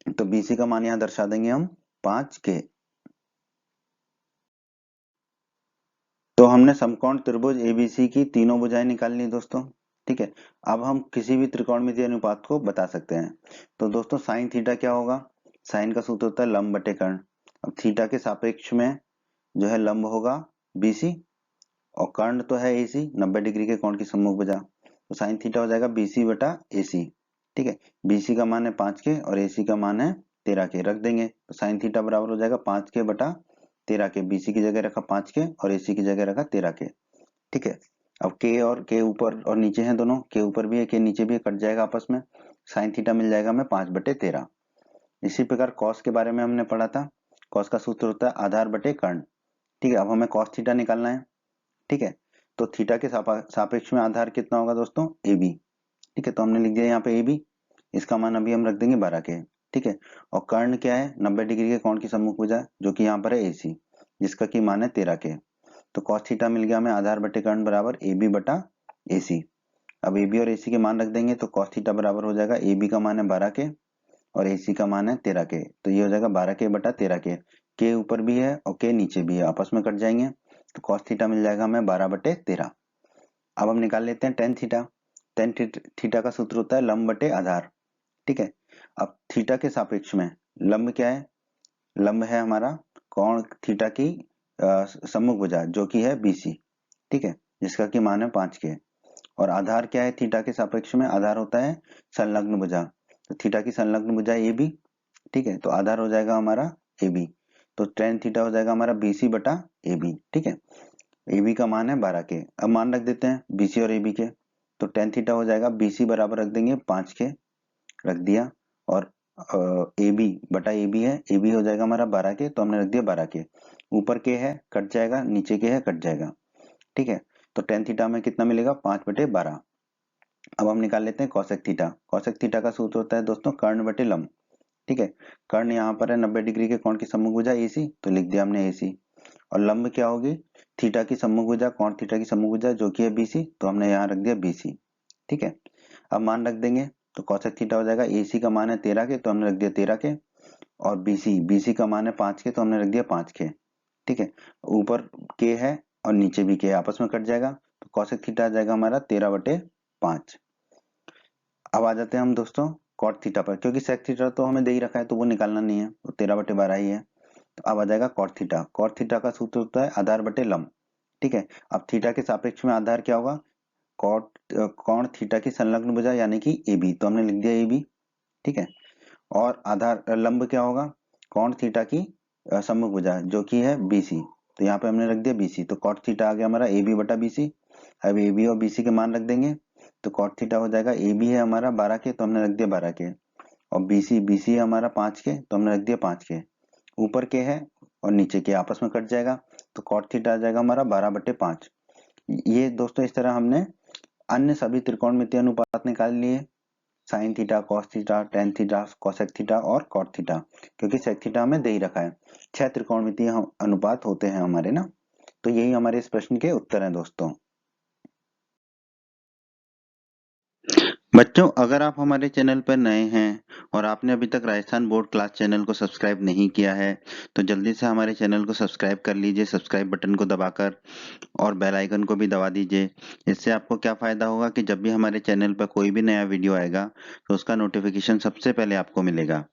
तो BC का मान यहाँ दर्शा देंगे हम 5K। तो हमने समकोण त्रिभुज ABC की तीनों भुजाएं निकाल ली दोस्तों, ठीक है। अब हम किसी भी त्रिकोणमितीय अनुपात को बता सकते हैं। तो दोस्तों साइन थीटा क्या होगा, साइन का सूत्र होता है लंब बटे कर्ण। अब थीटा के सापेक्ष में जो है लंब होगा BC, और कर्ण तो है AC 90 डिग्री के कोण की सम्मुख भुजा, तो साइन थीटा हो जाएगा BC बटा AC, ठीक है। BC का मान है 5K और AC का मान है 13K, रख देंगे तो साइन थीटा बराबर हो जाएगा 5K बटा 13K। BC की जगह रखा 5K और AC की जगह रखा 13K, ठीक है। अब K और K ऊपर और नीचे हैं दोनों, K ऊपर भी है K नीचे भी है, कट जाएगा आपस में, साइन थीटा मिल जाएगा हमें 5/13। इसी प्रकार कॉस के बारे में हमने पढ़ा था, कॉस का सूत्र होता है आधार बटे कर्ण, ठीक है। अब हमें कॉस थीटा निकालना है, ठीक है। तो थीटा के सापेक्ष में आधार कितना होगा दोस्तों, AB, ठीक है। तो हमने लिख दिया यहाँ पे AB, इसका मान अभी हम रख देंगे 12K, ठीक है। और कर्ण क्या है, 90 डिग्री के कोण की सम्मुख भुजा, जो कि यहाँ पर है AC, जिसका की मान है 13K। तो कॉस थीटा मिल गया हमें आधार बटे कर्ण बराबर AB बटा AC। अब AB और AC के मान रख देंगे तो कॉस थीटा बराबर हो जाएगा AB का मान है 12K और AC का मान है 13K, तो ये हो जाएगा 12K बटा 13K। K ऊपर भी है और K नीचे भी है, आपस में कट जाएंगे, तो कॉस थीटा मिल जाएगा हमें 12/13। अब हम निकाल लेते हैं टेन थीटा। टेन थीटा का सूत्र होता है लंब बटे आधार, ठीक है। अब थीटा के सापेक्ष में लंब क्या है, लंब है हमारा कोण थीटा की सम्मुख भुजा, जो कि है BC, ठीक है, जिसका की मान है 5K। और आधार क्या है थीटा के सापेक्ष में, आधार होता है संलग्न भुजा, तो थीटा की संलग्न भुजा AB, ठीक है। तो आधार हो जाएगा हमारा AB, तो टेन थीटा हो जाएगा हमारा BC बटा AB, ठीक है। AB का मान है 12K। अब मान रख देते हैं BC और AB के, तो टेन थीटा हो जाएगा BC बराबर रख देंगे 5K, रख दिया, और AB बटा AB है, AB हो जाएगा हमारा 12K, तो हमने रख दिया 12K। ऊपर K है कट जाएगा, नीचे K है कट जाएगा, ठीक है। तो टेन थीटा में कितना मिलेगा, 5/12। अब हम निकाल लेते हैं कॉसेक थीटा। कॉसेक थीटा का सूत्र होता है दोस्तों कर्ण बटे लंब, ठीक है। कर्ण यहाँ पर है 90 डिग्री के कोण की सम्मुख भुजा AC, तो लिख दिया हमने AC, और लंब क्या होगी, थीटा की सम्मुख भुजा, कोण थीटा की सम्मुख भुजा, जो कि है BC, तो हमने यहाँ रख दिया BC, ठीक है। अब मान रख देंगे तो कॉसेक थीटा हो जाएगा AC का मान है 13K, तो हमने रख दिया 13K, और BC का मान है 5K, तो हमने रख दिया 5K, ठीक है। ऊपर K है और नीचे भी K है, आपस में कट जाएगा, तो कॉसेक थीटा आ जाएगा हमारा 13/5। अब आ जाते हैं हम दोस्तों कॉट थीटा पर, क्योंकि सेक थीटा तो हमें दे ही रखा है तो वो निकालना नहीं है, तो 13/12 ही है। तो अब आ जाएगा कॉट थीटा। कॉट थीटा का सूत्र होता है आधार बटे लंब, ठीक है। अब थीटा के सापेक्ष में आधार क्या होगा, कॉट कोण थीटा की संलग्न भुजा यानी कि AB, तो हमने लिख दिया AB, ठीक है। और आधार लंब क्या होगा, कोण थीटा की सम्मुख भुजा, जो कि है BC, तो यहाँ पे हमने रख दिया BC, तो कॉट थीटा आ गया हमारा AB बटा BC। अब AB और BC के मान रख देंगे, तो कॉट थीटा हो जाएगा AB है हमारा 12K, तो हमने रख दिया 12K, और BC है हमारा 5K, तो हमने रख दिया 5K। ऊपर K है और नीचे K, आपस में कट जाएगा, तो कॉट थीटा आ जाएगा हमारा 12/5। ये दोस्तों इस तरह हमने अन्य सभी त्रिकोणमितीय अनुपात निकाल लिए, sine theta, cos theta, tan theta, cosec theta और कॉट थीटा, क्योंकि सेक थीटा हमें दे ही रखा है। 6 त्रिकोणमितीय अनुपात होते हैं हमारे ना। तो यही हमारे इस प्रश्न के उत्तर हैं दोस्तों। बच्चों बच्चों, अगर आप हमारे चैनल पर नए हैं और आपने अभी तक राजस्थान बोर्ड क्लास चैनल को सब्सक्राइब नहीं किया है तो जल्दी से हमारे चैनल को सब्सक्राइब कर लीजिए सब्सक्राइब बटन को दबाकर, और बेल आइकन को भी दबा दीजिए। इससे आपको क्या फ़ायदा होगा कि जब भी हमारे चैनल पर कोई भी नया वीडियो आएगा तो उसका नोटिफिकेशन सबसे पहले आपको मिलेगा।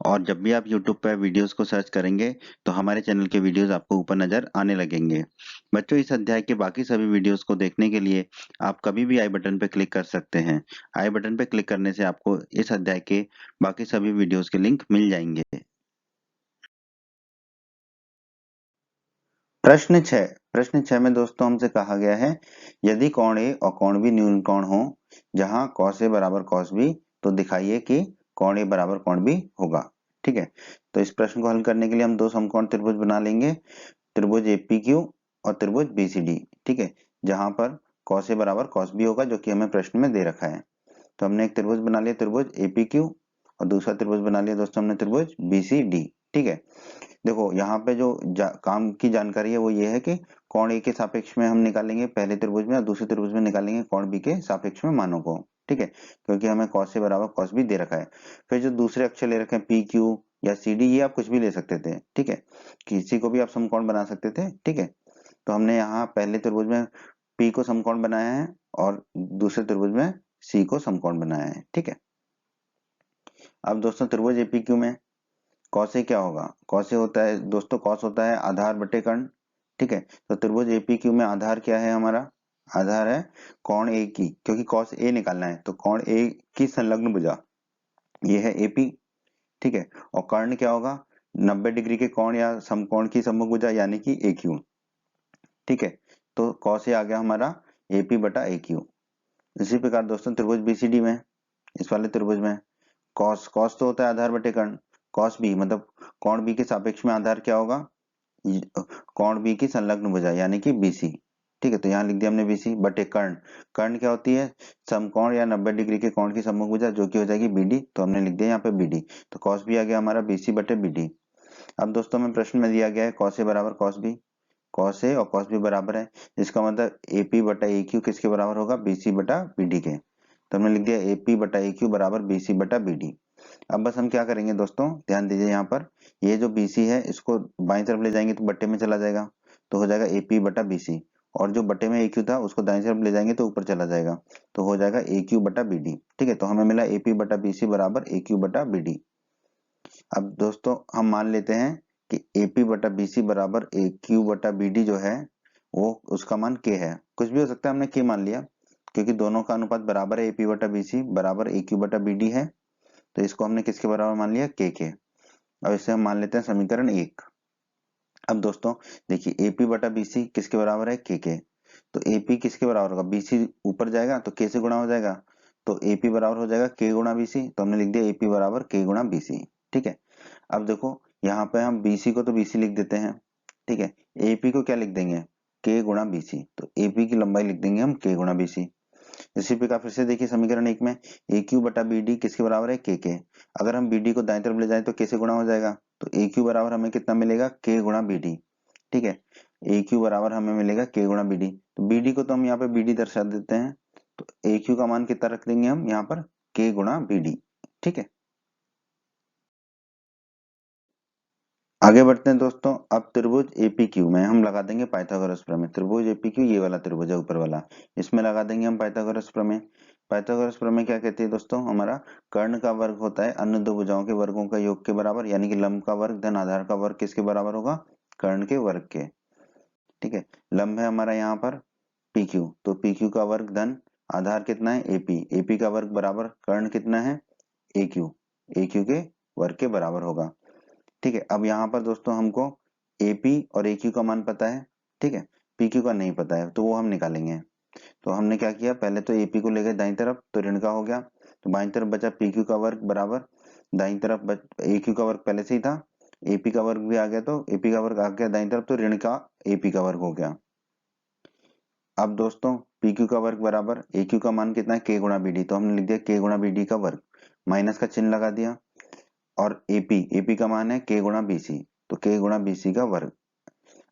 और जब भी आप यूट्यूब पर वीडियोस को सर्च करेंगे तो हमारे चैनल के वीडियोस आपको ऊपर नज़र आने लगेंगे। बच्चों, इस अध्याय के बाकी सभी वीडियोस को देखने के लिए आप कभी भी आई बटन पर क्लिक कर सकते हैं। आई बटन पर क्लिक करने से आपको इस अध्याय के बाकी सभी वीडियोस के लिंक मिल जाएंगे। प्रश्न 6 में दोस्तों हमसे कहा गया है, यदि कोण ए और कोण बी न्यून कोण हो जहां cos ए बराबर cos बी तो दिखाइए कि कोण ए बराबर कोण बी होगा। ठीक है, तो इस प्रश्न को हल करने के लिए हम दो समकोण त्रिभुज बना लेंगे, त्रिभुज एपीक्यू और त्रिभुज बीसीडी। ठीक है, जहां पर cos ए बराबर cos बी होगा जो कि हमें प्रश्न में दे रखा है। तो हमने एक त्रिभुज बना लिया त्रिभुज एपीक्यू और दूसरा त्रिभुज बना लिया दोस्तों हमने त्रिभुज बीसीडी। ठीक है, देखो यहाँ पे जो काम की जानकारी है वो ये है कि कोण ए के सापेक्ष में हम निकालेंगे पहले त्रिभुज में और दूसरे त्रिभुज में निकालेंगे कोण बी के सापेक्ष में मानों को। ठीक है, क्योंकि हमें cos ए बराबर cos बी दे रखा है। फिर जो दूसरे अक्षर ले रखे हैं पी क्यू या सी डी, ये आप कुछ भी ले सकते थे। ठीक है, किसी को भी आप समकोण बना सकते थे। ठीक है, तो हमने यहाँ पहले त्रिभुज में पी को समकोण बनाया है और दूसरे त्रिभुज में सी को समकोण बनाया है। ठीक है, अब दोस्तों त्रिभुज एपीक्यू में cos ए क्या होगा? cos ए होता है दोस्तों, cos होता है आधार बटे कर्ण। ठीक है, तो त्रिभुज एपीक्यू में आधार क्या है हमारा? आधार है कोण ए की, क्योंकि cos ए निकालना है तो कोण ए की संलग्न भुजा ये है एपी। ठीक है, और कर्ण क्या होगा? 90 डिग्री के कोण या समकोण की सम्मुख भुजा यानी कि ए क्यू। ठीक है, तो cos ए आ गया हमारा एपी बटा ए क्यू। इसी प्रकार दोस्तों त्रिभुज बीसीडी में, इस वाले त्रिभुज में cos तो होता है आधार बटे कर्ण, cos बी मतलब कोण बी के सापेक्ष में आधार क्या होगा? कोण बी की संलग्न भुजा यानी कि बीसी। ठीक है, तो यहाँ लिख दिया हमने बीसी बटे कर्ण। कर्ण क्या होती है? समकोण या 90 डिग्री के कोण की सम्मुख भुजा जो कि हो जाएगी बीडी, तो हमने लिख दिया यहाँ पे बीडी। तो cos बी आ गया हमारा बीसी बटे बीडी। अब दोस्तों हमें प्रश्न में दिया गया है cos ए बराबर cos बी, cos ए और cos बी बराबर है, इसका मतलब एपी बटा ए क्यू किसके बराबर होगा? बीसी बटा बीडी के। तो हमने लिख दिया एपी बटा ए क्यू बराबर बीसी बटा बीडी। अब बस हम क्या करेंगे दोस्तों, ध्यान दीजिए यहाँ पर, ये जो BC है इसको बाईं तरफ ले जाएंगे तो बट्टे में चला जाएगा, तो हो जाएगा AP बटा BC, और जो बट्टे में AQ था उसको दाईं तरफ ले जाएंगे तो ऊपर चला जाएगा, तो हो जाएगा AQ बटा BD। ठीक है, तो हमें मिला AP बटा BC बराबर AQ बटा BD। अब दोस्तों हम मान लेते हैं कि AP बटा BC बराबर AQ बटा BD जो है वो उसका मान K है, कुछ भी हो सकता है, हमने K मान लिया क्योंकि दोनों का अनुपात बराबर है। AP बटा BC बराबर AQ बटा BD है, तो इसको हमने किसके बराबर मान लिया? K के। अब इसे हम मान लेते हैं समीकरण 1। अब दोस्तों देखिए AP बटा BC किसके बराबर है? K के। तो AP किसके बराबर होगा? BC ऊपर जाएगा तो K से गुणा हो जाएगा, तो AP बराबर हो जाएगा K गुणा BC, तो हमने लिख दिया AP बराबर K गुणा BC। ठीक है, अब देखो यहाँ पे हम BC को तो BC लिख देते हैं। ठीक है, AP को क्या लिख देंगे? K गुणा BC, तो AP की लंबाई लिख देंगे हम K गुणा BC। इसी प्रकार फिर से देखिए समीकरण 1 में AQ बटा BD किसके बराबर है? K के। अगर हम BD को दाएं तरफ ले जाएं तो K से गुणा हो जाएगा, तो AQ बराबर हमें कितना मिलेगा? K गुणा BD। ठीक है, AQ बराबर हमें मिलेगा K गुणा BD, तो BD को तो हम यहाँ पे BD दर्शा देते हैं, तो AQ का मान कितना रख देंगे हम यहाँ पर? K गुणा BD। ठीक है, आगे बढ़ते हैं दोस्तों। अब त्रिभुज एपीक्यू में हम लगा देंगे पाइथागोरस प्रमेय। त्रिभुज एपीक्यू ये वाला त्रिभुज है ऊपर वाला, इसमें लगा देंगे हम पाइथागोरस प्रमेय। पाइथागोरस प्रमेय क्या कहती है दोस्तों? हमारा कर्ण का वर्ग होता है अन्य दो भुजाओं के वर्गों का योग के बराबर, यानी कि लंब का वर्ग धन आधार का वर्ग किसके बराबर होगा? कर्ण के वर्ग के। ठीक है, लंब है हमारा यहाँ पर PQ, तो PQ का वर्ग धन आधार कितना है? AP, AP का वर्ग बराबर कर्ण कितना है? AQ, AQ के वर्ग के बराबर होगा। ठीक है, अब यहाँ पर दोस्तों हमको AP और AQ का मान पता है। ठीक है, PQ का नहीं पता है तो वो हम निकालेंगे। तो हमने क्या किया, पहले तो AP को ले गए दाईं तरफ तो ऋण का हो गया, तो बाईं तरफ बचा PQ का वर्ग बराबर दाईं तरफ AQ का वर्ग पहले से ही था, AP का वर्ग भी आ गया, तो AP का वर्ग आ गया दाईं तरफ तो ऋण का AP का वर्ग हो गया। अब दोस्तों PQ का वर्ग बराबर AQ का मान कितना है? K गुणा BD, तो हमने लिख दिया K गुणा BD का वर्ग, माइनस का चिन्ह लगा दिया, और AP का मान है K गुणा BC, तो K गुणा BC का वर्ग।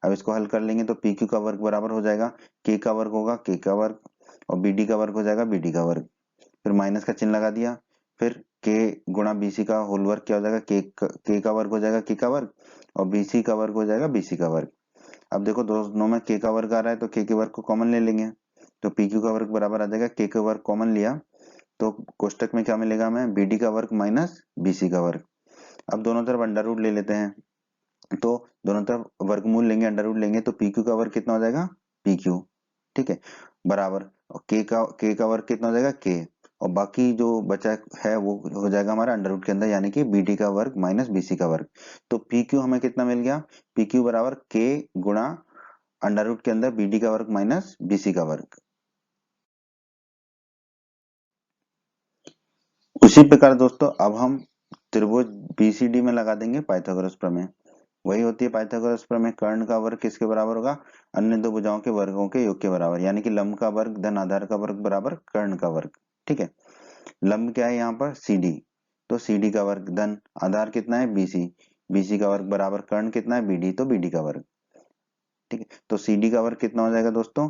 अब इसको हल कर लेंगे तो PQ का वर्ग बराबर हो जाएगा K का वर्ग होगा K का वर्ग, और BD का वर्ग हो जाएगा BD का वर्ग। फिर माइनस का चिन्ह लगा दिया, फिर के गुणा बीसी का होल वर्ग क्या हो जाएगा, के का वर्ग हो जाएगा के का वर्ग, और बीसी का वर्ग हो जाएगा बीसी का वर्ग। अब देखो दोनों में के का वर्ग आ रहा है तो के वर्ग को कॉमन ले लेंगे, तो पी क्यू का वर्ग बराबर आ जाएगा के वर्ग कॉमन लिया तो कोष्टक में क्या मिलेगा हमें, बीडी का वर्ग माइनस बीसी का वर्ग। अब दोनों तरफ अंडर रूट ले लेते हैं, तो दोनों तरफ वर्गमूल लेंगे, अंडर रूट लेंगे, तो पी क्यू का वर्ग कितना हो जाएगा, पी क्यू, ठीक है, बराबर, और के का वर्ग कितना हो जाएगा, के, और बाकी जो बचा है वो हो जाएगा हमारा अंडर रूट के अंदर, यानी कि बीडी का वर्ग माइनस बीसी का वर्ग। तो पी क्यू हमें कितना मिल गया, पी क्यू बराबर के गुणा अंडर रूट के अंदर बीडी का वर्ग माइनस बीसी का वर्ग। उसी प्रकार दोस्तों अब हम त्रिभुज बीसीडी में लगा देंगे पाइथागोरस प्रमेय। वही होती है पाइथागोरस प्रमेय, कर्ण का वर्ग किसके बराबर होगा, अन्य दो भुजाओं के वर्गों के योग के बराबर, यानी कि लंब का वर्ग धन आधार का वर्ग बराबर कर्ण का वर्ग। ठीक है, लंब क्या है यहाँ पर सीडी, तो सीडी का वर्ग धन आधार कितना है बीसी, बीसी का वर्ग बराबर कर्ण कितना है बीडी, तो बीडी का वर्ग। ठीक है, तो सीडी का वर्ग कितना हो जाएगा दोस्तों,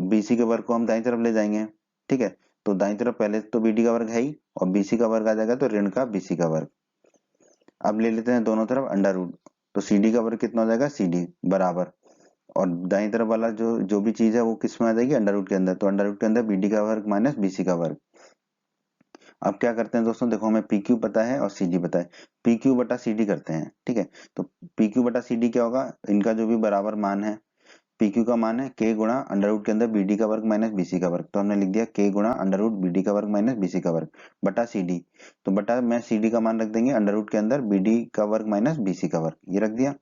बीसी के वर्ग को हम दाईं तरफ ले जाएंगे। ठीक है, तो दाईं तरफ पहले तो बीडी का वर्ग है ही, और बीसी का वर्ग आ जाएगा तो ऋण का बीसी का वर्ग। अब ले लेते हैं दोनों तरफ अंडर रूट, तो सीडी का वर्ग कितना हो जाएगा, सीडी बराबर, और दाईं तरफ वाला जो जो भी चीज है वो किस में आ जाएगी, अंडर रूट के अंदर, तो अंडर रूट के अंदर बीडी का वर्ग माइनस बीसी का वर्ग। अब क्या करते हैं दोस्तों, देखो हमें पी क्यू पता है और सी डी पता है, पी क्यू बटा सी डी करते हैं। ठीक है, तो पी क्यू बटा सी डी क्या होगा, इनका जो भी बराबर मान है, पी क्यू का मान है के गुणा अंडर रूट के अंदर बीडी का वर्ग माइनस बीसी का वर्ग, तो हमने लिख दिया के गुणा अंडर रूट बीडी का वर्ग माइनस बीसी का वर्ग बटा सी डी, तो बटा में सी डी का मान रख देंगे अंडर रूट के अंदर बीडी का वर्ग माइनस बीसी का वर्ग, ये रख दिया।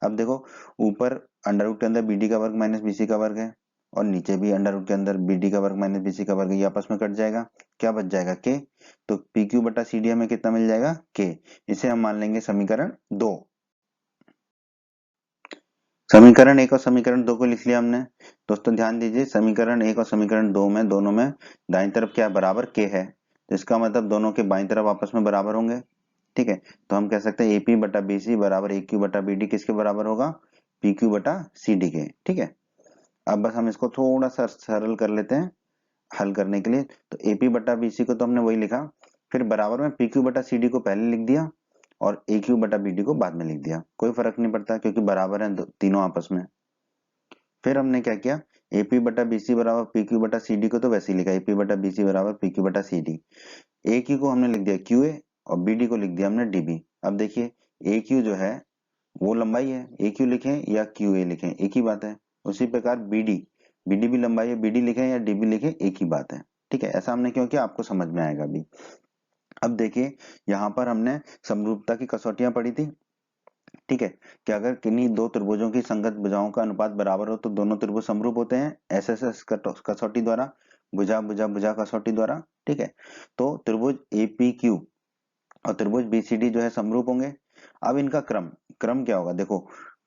अब देखो ऊपर अंडर रूट के अंदर बीडी का वर्ग माइनस बीसी का वर्ग है, और नीचे भी अंडर रूट के अंदर बीडी का वर्ग माइनस बीसी का वर्ग, ये आपस में कट जाएगा, क्या बच जाएगा के, तो पी क्यू बटा सी डी हमें कितना मिल जाएगा, के। इसे हम मान लेंगे समीकरण 2। समीकरण 1 और समीकरण 2 को लिख लिया हमने। दोस्तों ध्यान दीजिए, समीकरण 1 और समीकरण 2 में दोनों में दाईं तरफ क्या बराबर के है, तो इसका मतलब दोनों के बाईं तरफ आपस में बराबर होंगे। ठीक है, तो हम कह सकते हैं एपी बटा बीसी बराबर ए क्यू बटा बीडी किसके बराबर होगा, पी क्यू बटा सी डी के। ठीक है, अब बस हम इसको थोड़ा सा सरल कर लेते हैं हल करने के लिए, तो एपी बटा बीसी को तो हमने वही लिखा, फिर बराबर में पी क्यू बटा सी डी को पहले लिख दिया और ए क्यू बटा बी डी को बाद में लिख दिया, कोई फर्क नहीं पड़ता क्योंकि बराबर है तीनों आपस में। फिर हमने क्या किया, एपी बटा बीसी बराबर पी क्यू बटा सी डी को तो वैसे ही लिखा, एपी बटा बीसी बराबर पी क्यू बटा सी डी, ए क्यू को हमने लिख दिया क्यू ए और बी डी को लिख दिया हमने डी बी। अब देखिए ए क्यू जो है वो लंबाई है, ए क्यू लिखें या क्यू ए लिखें एक ही बात है। उसी प्रकार बीडी, बीडी भी लंबाई है, बीडी लिखें या डीबी लिखें एक ही बात है। ठीक है, ऐसा हमने क्यों किया आपको समझ में आएगा अभी। अब देखिए यहाँ पर हमने समरूपता की कसौटियां पढ़ी थी। ठीक है, कि अगर किन्हीं दो त्रिभुजों की संगत भुजाओं का अनुपात बराबर हो तो दोनों त्रिभुज समरूप होते हैं, एसएसएस कसौटी द्वारा, भुजा भुजा भुजा कसौटी द्वारा। ठीक है, तो त्रिभुज एपीक्यू और त्रिभुज बीसीडी जो है समरूप होंगे। अब इनका क्रम क्रम क्या होगा, देखो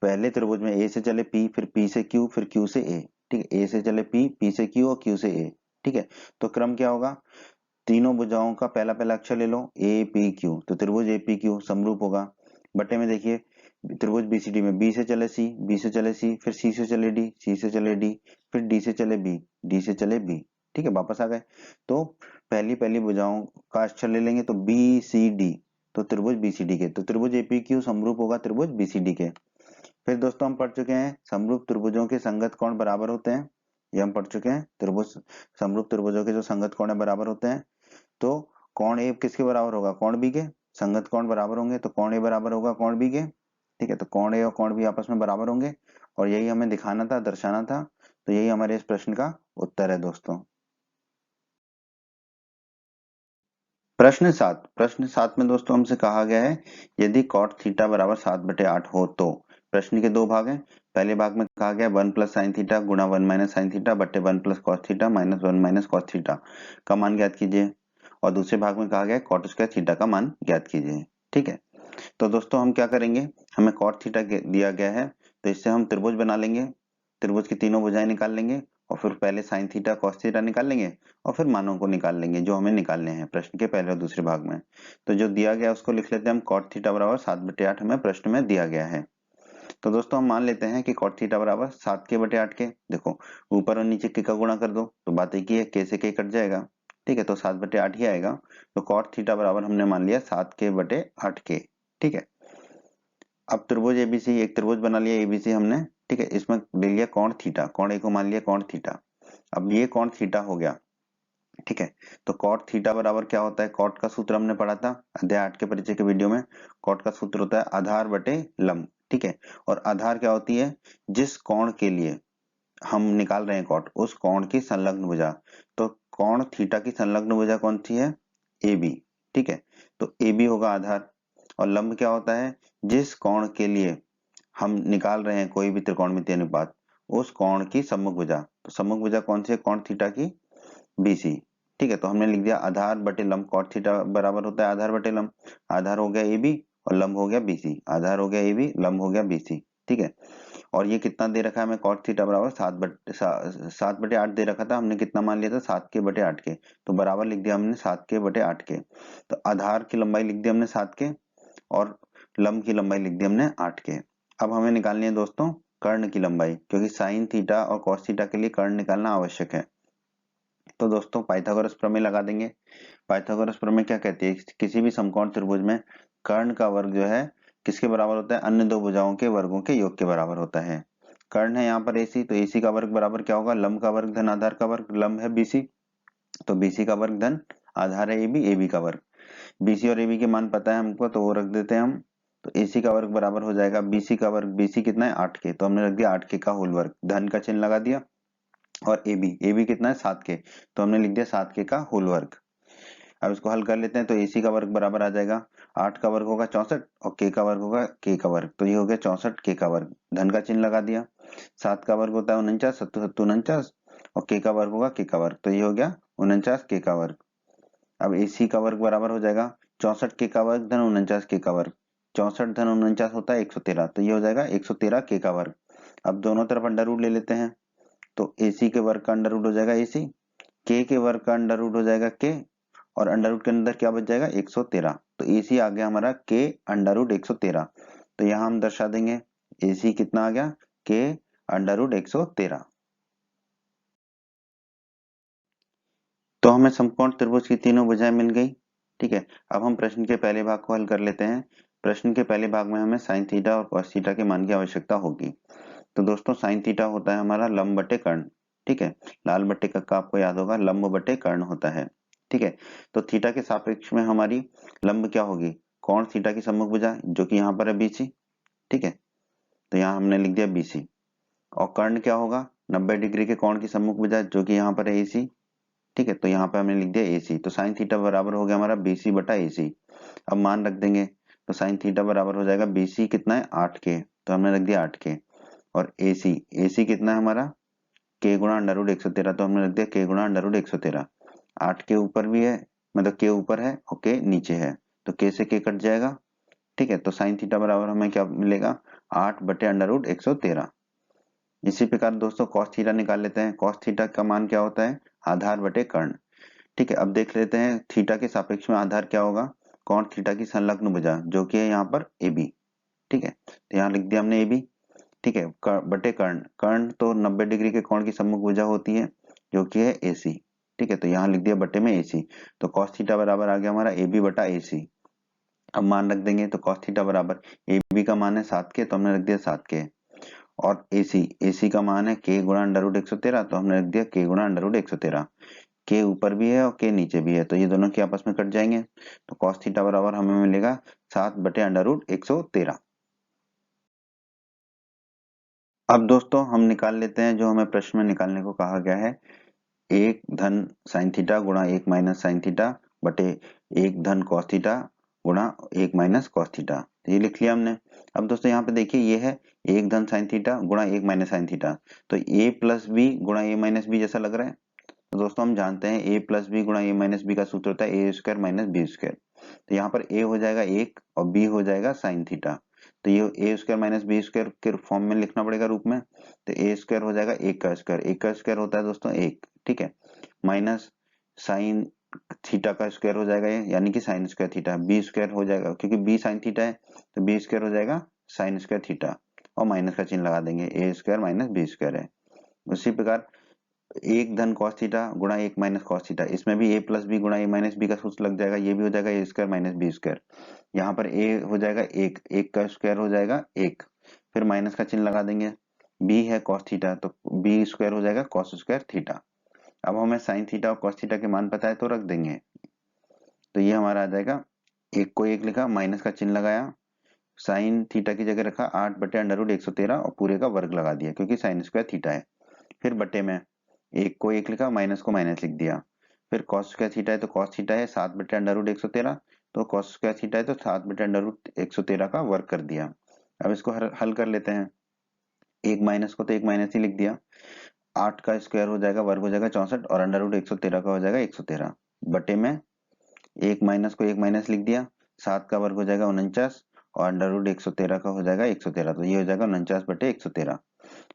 पहले त्रिभुज में ए से चले पी, फिर पी से क्यू, फिर क्यू से ए। ठीक है, ए से चले पी, पी से क्यू और क्यू से ए। ठीक है, तो क्रम क्या होगा, तीनों भुजाओं का पहला पहला अक्षर ले लो ए पी क्यू, तो त्रिभुज ए पी क्यू समरूप होगा। बटे में देखिए त्रिभुज बीसीडी में बी से चले सी, बी से चले सी, फिर सी से चले डी, सी से चले डी, फिर डी से चले बी, डी से चले बी। ठीक है, वापस आ गए, तो पहली पहली भुजाओं का अक्षर ले लेंगे तो बी सी डी, तो त्रिभुज बीसीडी के, तो त्रिभुज एपीक्यू समरूप होगा त्रिभुज बीसीडी के। फिर दोस्तों हम पढ़ चुके हैं समरूप त्रिभुजों के संगत कोण बराबर होते हैं, ये हम पढ़ चुके हैं, त्रिभुज समरूप त्रिभुजों के जो संगत कोण है बराबर होते हैं। तो कोण ए किसके बराबर होगा, कोण बी के, संगत कोण बराबर होंगे तो कोण ए बराबर होगा कोण बी के। ठीक है, तो कोण ए और कोण बी आपस में बराबर होंगे, और यही हमें दिखाना था, दर्शाना था, तो यही हमारे इस प्रश्न का उत्तर है दोस्तों। प्रश्न 7 में दोस्तों हमसे कहा गया है यदि cot थीटा बराबर 7/8 हो तो। प्रश्न के दो भाग हैं, पहले भाग में कहा गया 1 प्लस साइन थीटा गुणा 1 माइनस साइन थीटा बटे 1 plus cos theta minus 1 minus cos theta का मान ज्ञात कीजिए, और दूसरे भाग में कहा गया कॉट स्क्वायर थीटा का मान ज्ञात कीजिए। ठीक है, तो दोस्तों हम क्या करेंगे, हमें कॉट थीटा दिया गया है तो इससे हम त्रिभुज बना लेंगे, त्रिभुज की तीनों भुजाएं निकाल लेंगे, और फिर पहले साइन थीटा कॉस थीटा निकाल लेंगे, और फिर मानों को निकाल लेंगे जो हमें निकालने हैं प्रश्न के पहले और दूसरे भाग में। तो जो दिया गया उसको लिख लेते हैं हम, कॉट थीटा बराबर 7/8 हमें प्रश्न में दिया गया है। तो दोस्तों हम मान लेते हैं कि कॉट थीटा बराबर 7 के बटे 8 के। देखो ऊपर और नीचे के का गुणा कर दो तो बात एक ही है, के से के कट जाएगा। ठीक है, तो 7/8 ही आएगा। तो कॉट थीटा बराबर हमने मान लिया 7k/8k। ठीक है, अब त्रिभुज एबीसी, एक त्रिभुज बना लिया एबीसी हमने। ठीक है, इसमें ले लिया कोण थीटा, कोण ए को मान लिया कोण थीटा। अब ये कोण थीटा हो गया। ठीक है, तो कॉट थीटा बराबर क्या होता है, कॉट का सूत्र हमने पढ़ा था अध्याय 8 के परिचय के वीडियो में। कॉट का सूत्र होता है आधार बटे लंब। ठीक है, और आधार क्या होती है, जिस कोण के लिए हम निकाल रहे हैं कॉट, उस कोण की संलग्न भुजा। तो कोण थीटा की संलग्न भुजा कौन सी है, ए बी। ठीक है, तो ए बी होगा आधार। और लंब क्या होता है, जिस कोण के लिए हम निकाल रहे हैं कोई भी त्रिकोणमितीय अनुपात, उस कोण की सम्मुख भुजा। तो सम्मुख भुजा कौन सी है, कोण थीटा की बीसी। ठीक है, तो हमने लिख दिया आधार बटे लंब, कॉट थीटा बराबर होता है आधार बटे लंब। आधार हो गया ए बी और लंब हो गया बीसी, आधार हो गया ए बी, लंब हो गया बीसी। ठीक है, और ये कितना दे रखा है हमें, कॉट थीटा बराबर 7/8 दे रखा था, हमने कितना मान लिया था 7k/8k। तो बराबर लिख दिया हमने 7k/8k। तो आधार की लंबाई लिख दी हमने 7k और लंब की लंबाई लिख दी हमने 8k। अब हमें निकालनी है दोस्तों कर्ण की लंबाई, क्योंकि साइन थीटा और कॉस थीटा के लिए कर्ण निकालना आवश्यक है। तो दोस्तों पाइथागोरस प्रमेय लगा देंगे। पाइथागोरस प्रमेय क्या कहती है, किसी भी समकोण त्रिभुज में कर्ण का वर्ग जो है किसके बराबर होता है, अन्य दो भुजाओं के वर्गों के योग के बराबर होता है। कर्ण है यहाँ पर AC, तो AC का वर्ग बराबर क्या होगा, लंब का वर्ग धन आधार का वर्ग। लंब है BC, तो BC का वर्ग धन आधार है AB, AB का वर्ग। BC और AB के मान पता है हमको, तो वो रख देते हैं हम। तो AC का वर्ग बराबर हो जाएगा BC का वर्ग, BC कितना है 8k, तो हमने रख दिया 8k का होल वर्ग, धन का चिन्ह लगा दिया। और AB कितना है 7k, तो हमने लिख दिया 7k का होल वर्ग। अब इसको हल कर लेते हैं, तो AC का वर्ग बराबर आ जाएगा 8 का वर्ग होगा 64 और K का वर्ग होगा K का वर्ग, तो ये हो गया 64K का वर्ग, धन का चिन्ह लगा दिया। 7 का वर्ग होता है 49, 7 49 और K का वर्ग होगा K का वर्ग, तो ये हो गया 49K का वर्ग। अब AC का वर्ग बराबर हो जाएगा 64K का वर्ग धन 49K का वर्ग। 64 धन 49 होता है 113, तो ये हो जाएगा 113K का वर्ग। अब दोनों तरफ अंडर रूट ले लेते हैं, तो AC के वर्ग का अंडर रूट हो जाएगा AC, K के वर्ग का अंडर रूट हो जाएगा K, और अंडर रूट के अंदर क्या बच जाएगा 113। तो AC आ गया हमारा K अंडर रूट 113। तो यहाँ हम दर्शा देंगे AC कितना आ गया, K अंडर रूट 113। तो हमें समकोण त्रिभुज की तीनों भुजाएं मिल गई। ठीक है, अब हम प्रश्न के पहले भाग को हल कर लेते हैं। प्रश्न के पहले भाग में हमें साइन थीटा और कॉस थीटा के मान की आवश्यकता होगी। तो दोस्तों साइन थीटा होता है हमारा लंब बटे कर्ण। ठीक है, लाल बट्टे का आपको याद होगा, लंब बटे कर्ण होता है। ठीक है, तो थीटा के सापेक्ष में हमारी लंब क्या होगी, कोण थीटा की सम्मुख भुजा, जो कि यहाँ पर है BC। ठीक है, तो यहाँ हमने लिख दिया BC। और कर्ण क्या होगा, 90 डिग्री के कोण की सम्मुख भुजा, जो कि यहाँ पर है AC। ठीक है, तो यहाँ पे हमने लिख दिया AC। तो साइन थीटा बराबर हो गया हमारा BC बटा AC। अब मान रख देंगे, तो साइन थीटा बराबर हो जाएगा BC कितना है 8K, तो हमने रख दिया 8K। और AC कितना है हमारा K गुणा अंडर रूट 113, तो हमने रख दिया K गुणा अंडर रूट 113। 8 के ऊपर भी है, मतलब K ऊपर है और K नीचे है, तो K से K कट जाएगा। ठीक है, तो साइन थीटा बराबर हमें क्या मिलेगा, 8 बटे अंडर रूट 113। इसी प्रकार दोस्तों कॉस थीटा निकाल लेते हैं। कॉस थीटा का मान क्या होता है, आधार बटे कर्ण। ठीक है, अब देख लेते हैं थीटा के सापेक्ष में आधार क्या होगा, कोण थीटा की संलग्न भुजा, जो कि है यहाँ पर AB। ठीक है, तो यहाँ लिख दिया हमने AB। ठीक है, बटे कर्ण, कर्ण तो 90 डिग्री के कोण की सम्मुख भुजा होती है, जो कि है AC। ठीक है, तो यहाँ लिख दिया बटे में AC। तो cos थीटा बराबर आ गया हमारा AB बटा AC। अब मान रख देंगे, तो cos थीटा बराबर AB का मान है 7K, तो हमने रख दिया 7K। और AC का मान है K गुणा अंडर रूट 113, तो हमने रख दिया K गुणा अंडर रूट 113। K ऊपर भी है और K नीचे भी है, तो ये दोनों के आपस में कट जाएंगे। तो cos थीटा बराबर हमें मिलेगा 7 बटे अंडर रूट 113। अब दोस्तों हम निकाल लेते हैं जो हमें प्रश्न में निकालने को कहा गया है, 1 धन साइन थीटा गुणा 1 माइनस साइन थीटा बटे 1 धन कॉस थीटा गुणा 1 माइनस कॉस थीटा। तो ये लिख लिया हमने। अब दोस्तों यहाँ पे देखिए ये है 1 धन साइन थीटा गुणा 1 माइनस साइन थीटा, तो a प्लस बी गुणा a माइनस बी जैसा लग रहा है। तो दोस्तों हम जानते हैं a प्लस बी गुणा a माइनस बी का सूत्र होता है a square minus B square. तो यहाँ पर a हो जाएगा 1 और b हो जाएगा साइन थीटा। तो ये a square minus B square के फॉर्म में लिखना पड़ेगा रूप में। तो a स्क्वायर हो जाएगा 1 का स्क्वायर, 1 का स्क्वायर होता है दोस्तों 1। ठीक है, माइनस साइन थीटा का स्क्वायर हो जाएगा ये, यानी कि sine square theta. B square हो जाएगा, क्योंकि बी साइन थीटा है, तो बी स्क्वायर हो जाएगा साइन स्क्वायर थीटा, और माइनस का चिन्ह लगा देंगे, ए स्क्वायर माइनस बी स्क्वायर है। उसी प्रकार एक धन कॉस थीटा गुणा एक माइनस कॉस थीटा, इसमें भी ए प्लस बी गुणा ए माइनस बी का सूत्र लग जाएगा, ये भी हो जाएगा ए स्क्वायर माइनस बी स्क्वायर। यहाँ पर ए हो जाएगा एक, एक का स्क्वायर हो जाएगा एक, फिर माइनस का चिन्ह लगा देंगे, बी है कॉस थीटा तो बी स्क्वायर हो जाएगा कॉस स्क्वायर थीटा। अब हमें साइन थीटा और कॉस थीटा के मान पता है तो रख देंगे, तो ये हमारा आ जाएगा, एक को एक लिखा, माइनस का चिन्ह लगाया, साइन थीटा की जगह रखा 8/√113 और पूरे का वर्ग लगा दिया क्योंकि साइन स्क्वायर थीटा है। फिर बटे में एक को एक लिखा, माइनस को माइनस लिख दिया, फिर कॉस स्क्वायर थीटा है तो कॉस थीटा है 7/√113, तो कॉस स्क्वायर थीटा है तो 7/√113 का वर्ग कर दिया। अब इसको हल कर लेते हैं, एक माइनस को तो एक माइनस ही लिख दिया, 8 का स्क्वायर हो जाएगा वर्ग हो जाएगा 64 और √113 का हो जाएगा 113, बटे में एक माइनस को एक माइनस लिख दिया, 7 का वर्ग हो जाएगा 49 और √113 का हो जाएगा 113, तो ये हो जाएगा 49/113।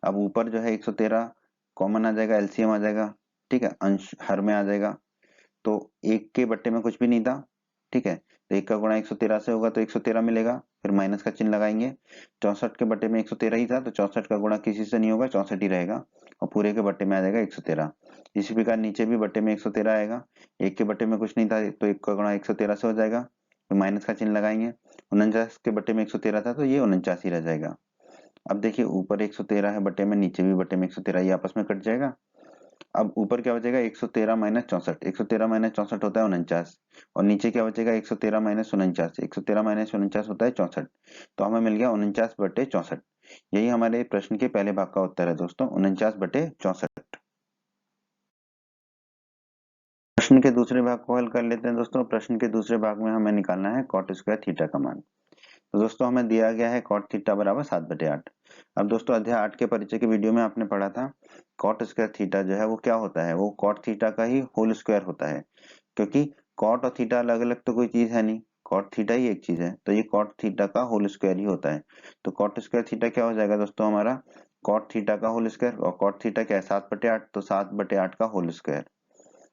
अब ऊपर जो है 113 कॉमन आ जाएगा, एलसीएम आ जाएगा, ठीक है, अंश हर में आ जाएगा, तो एक के बट्टे में कुछ भी नहीं था, ठीक है, तो एक का गुणा 113 से होगा तो 113 मिलेगा, फिर माइनस का चिन्ह लगाएंगे, 64 के बट्टे में 113 ही था तो 64 का गुणा किसी से नहीं होगा, 64 ही रहेगा और पूरे के बट्टे में आ जाएगा 113। इसी प्रकार नीचे भी बट्टे में 113 आएगा, एक के बट्टे में कुछ नहीं था तो एक का गुणा 113 से हो जाएगा, तो माइनस का चिन्ह लगाएंगे, 49 के बट्टे में 113 था तो ये 49 ही रह जाएगा। अब देखिए ऊपर 113 है बट्टे में, नीचे भी बट्टे में 113, ये आपस में कट जाएगा। अब ऊपर क्या बचेगा 113 माइनस 64, 113 माइनस 64 होता है 49 और नीचे क्या बचेगा 113 माइनस 49, 113 माइनस 49 होता है 64, तो हमें मिल गया 49/64। यही हमारे प्रश्न के पहले भाग का उत्तर है दोस्तों, 49/64। प्रश्न के दूसरे भाग को हल कर लेते हैं दोस्तों। प्रश्न के दूसरे भाग में हमें निकालना है कॉट स्क्वायर थीटा का मान। तो दोस्तों हमें दिया गया है कॉट थीटा बराबर 7/8। अब दोस्तों अध्याय 8 के परिचय के वीडियो में आपने पढ़ा था कॉट स्क्वायर थीटा जो है वो क्या होता है, वो कॉट थीटा का ही होल स्क्वायर होता है, क्योंकि कॉट और थीटा अलग अलग तो कोई चीज है नहीं, कॉट थीटा ही एक चीज है, तो ये कॉट थीटा का होल स्क्वायर ही होता है। तो कॉट स्क्वायर थीटा क्या हो जाएगा दोस्तों हमारा, कॉट थीटा का होल स्क्वायर, और कॉट थीटा क्या है 7/8, तो 7/8 का होल स्क्वायर।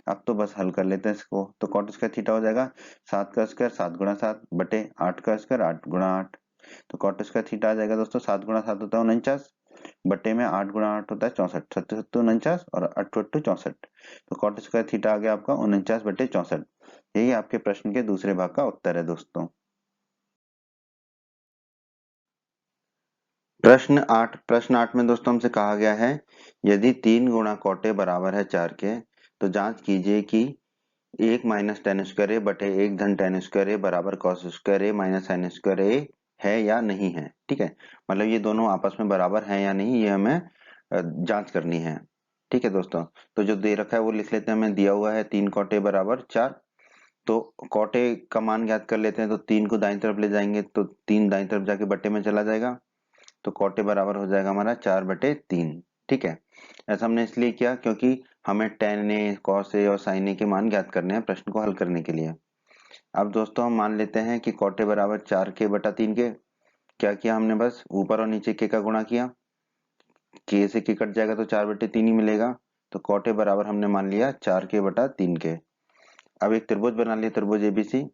अब तो बस हल कर लेते हैं इसको, तो कॉट स्क्वायर थीटा हो जाएगा 7 का स्क्वायर 7 गुणा 7 बटे 8 का स्क्वायर 8 गुणा 8, तो कॉट स्क्वायर थीटा आ जाएगा दोस्तों 7 गुणा 7 होता है 49 बटे में 8 गुणा 8 होता है 64, 7 49 और 8 64, तो कॉट स्क्वायर थीटा आ गया आपका 49/64। यही आपके प्रश्न के दूसरे भाग का उत्तर है दोस्तों। प्रश्न 8 में दोस्तों हमसे कहा गया है यदि 3 गुणा कॉटे बराबर है 4 के तो जांच कीजिए कि 1 माइनस टेन स्क्वायर ए बटे 1 धन टेन स्क्वायर ए बराबर कॉस स्क्वायर ए माइनस साइन स्क्वायर ए है या नहीं है। ठीक है, मतलब ये दोनों आपस में बराबर हैं या नहीं, ये हमें जांच करनी है। ठीक है दोस्तों, तो जो दे रखा है वो लिख लेते हैं, हमें दिया हुआ है 3 कॉटे बराबर 4, तो कॉटे का मान ज्ञात कर लेते हैं, तो 3 को दाईं तरफ ले जाएंगे तो 3 दाईं तरफ जाके बट्टे में चला जाएगा, तो कॉटे बराबर हो जाएगा हमारा 4/3। ठीक है, ऐसा हमने इसलिए किया क्योंकि हमें tan ए, cos ए और sin ए के मान ज्ञात करने हैं प्रश्न को हल करने के लिए। अब दोस्तों हम मान लेते हैं कि कॉटे बराबर 4k/3 के, क्या किया हमने, बस ऊपर और नीचे k का गुणा किया, k से k कट जाएगा तो 4/3 ही मिलेगा, तो कॉटे बराबर हमने मान लिया 4k/3 के। अब एक त्रिभुज बना लिया, त्रिभुज एबीसी,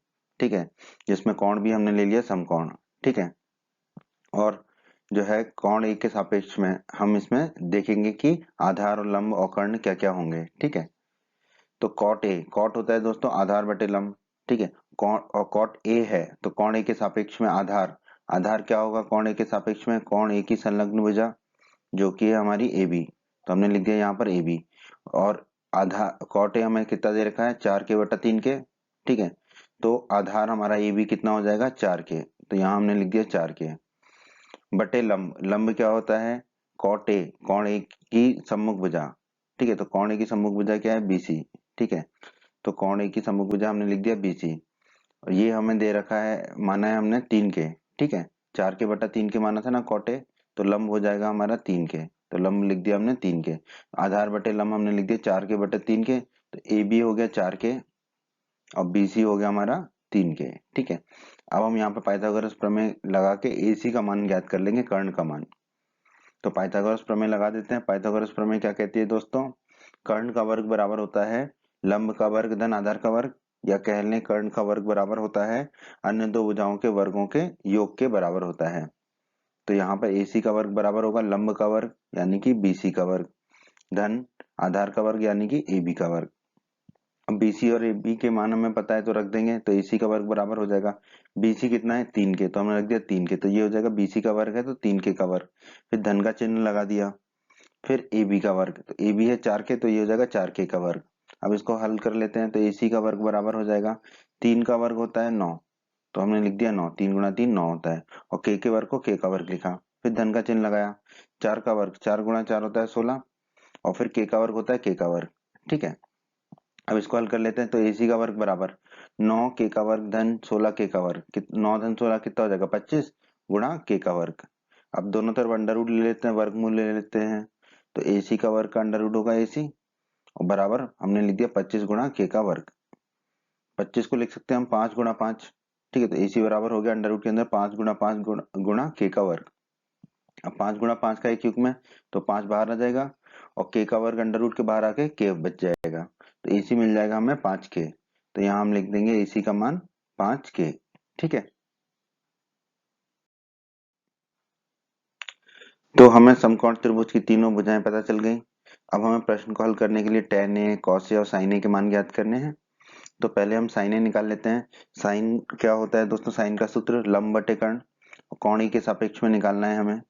ठीक है, जिसमें कोण भी हमने ले लिया समकोण। ठीक है, और जो है कोण ए के सापेक्ष में हम इसमें देखेंगे कि आधार और लंब और कर्ण क्या क्या होंगे। ठीक है, तो कॉट ए, कॉट होता है दोस्तों आधार बटे लंब। ठीक है, कोण और कॉट ए है तो कोण ए के सापेक्ष में आधार, आधार क्या होगा कोण ए के सापेक्ष में, कोण ए की संलग्न भुजा जो कि है हमारी ए बी, तो हमने लिख दिया यहाँ पर ए बी, और आधार कॉट ए हमें कितना दे रखा है 4k/3 के। ठीक है, तो आधार हमारा ए बी कितना हो जाएगा 4k, तो यहाँ हमने लिख दिया 4k बटे लंब, लंब क्या होता है कॉट ए, कोण ए की सम्मुख भुजा। ठीक है, तो कोण ए की सम्मुख भुजा क्या है बीसी। ठीक है, तो कोण ए की सम्मुख भुजा हमने लिख दिया बीसी, और ये हमें दे रखा है, माना है हमने 3k। ठीक है, 4k/3 के माना था ना कॉट ए, तो लंब हो जाएगा हमारा 3k, तो लंब लिख दिया हमने 3k, आधार बटे लंब हमने लिख दिया 4k/3 के, तो ए बी हो गया 4k और बीसी हो गया हमारा 3k। ठीक है, अब हम यहाँ पे पाइथागोरस प्रमेय लगा के एसी का मान ज्ञात कर लेंगे, कर्ण का मान। तो पाइथागोरस प्रमेय लगा देते हैं। पाइथागोरस प्रमेय क्या कहती है दोस्तों, कर्ण का वर्ग बराबर होता है लंब का वर्ग धन आधार का वर्ग, या कह लें कर्ण का वर्ग बराबर होता है अन्य दो भुजाओं के वर्गों के योग के बराबर होता है। तो यहाँ पर एसी का वर्ग बराबर होगा लंब का वर्ग यानी कि बीसी का वर्ग, धन आधार का वर्ग यानी कि ए बी का वर्ग। अब BC और AB के मान हमें पता है तो रख देंगे, तो AC का वर्ग बराबर हो जाएगा BC कितना है 3K, तो हमने रख दिया 3K, तो ये हो जाएगा BC का वर्ग है तो 3K का वर्ग, फिर धन का चिन्ह लगा दिया, फिर AB का वर्ग, तो AB है 4K तो ये हो जाएगा 4K का वर्ग। अब इसको हल कर लेते हैं तो AC का वर्ग बराबर हो जाएगा 3 का वर्ग होता है 9, तो हमने लिख दिया 9, 3 गुणा 3 9 होता है, और K के वर्ग को K का वर्ग लिखा, फिर धन का चिन्ह लगाया, 4 का वर्ग 4 गुणा 4 होता है 16, और फिर K का वर्ग होता है K का वर्ग। ठीक है, अब इसको हल कर लेते हैं तो AC का वर्ग बराबर 9K का वर्ग धन 16K का वर्ग, 9 धन 16 कितना हो जाएगा 25 गुणा K का वर्ग। अब दोनों तरफ अंडर रूट ले लेते हैं, वर्गमूल ले लेते हैं, तो AC का वर्ग का अंडर रूट होगा AC, और बराबर हमने लिख दिया 25 गुणा K का वर्ग। 25 को लिख सकते हैं हम 5 गुणा 5। ठीक है, तो AC बराबर हो गया अंडर रूट के अंदर 5 गुणा 5 गुणा K का वर्ग। अब 5 गुणा 5 का एक युग्म है तो 5 बाहर आ जाएगा, और K का वर्ग अंडर रूट के बाहर आके K बच जाएगा, तो AC मिल जाएगा हमें 5K, तो यहाँ हम लिख देंगे AC का मान 5K। ठीक है, तो हमें समकोण त्रिभुज की तीनों भुजाएं पता चल गई। अब हमें प्रश्न को हल करने के लिए tan A, cos A और sin A के मान ज्ञात करने हैं। तो पहले हम sin A निकाल लेते हैं। sin क्या होता है दोस्तों, sin का सूत्र लंब बटे कर्ण, और कोण A के सापेक्ष में निकालना है हमें।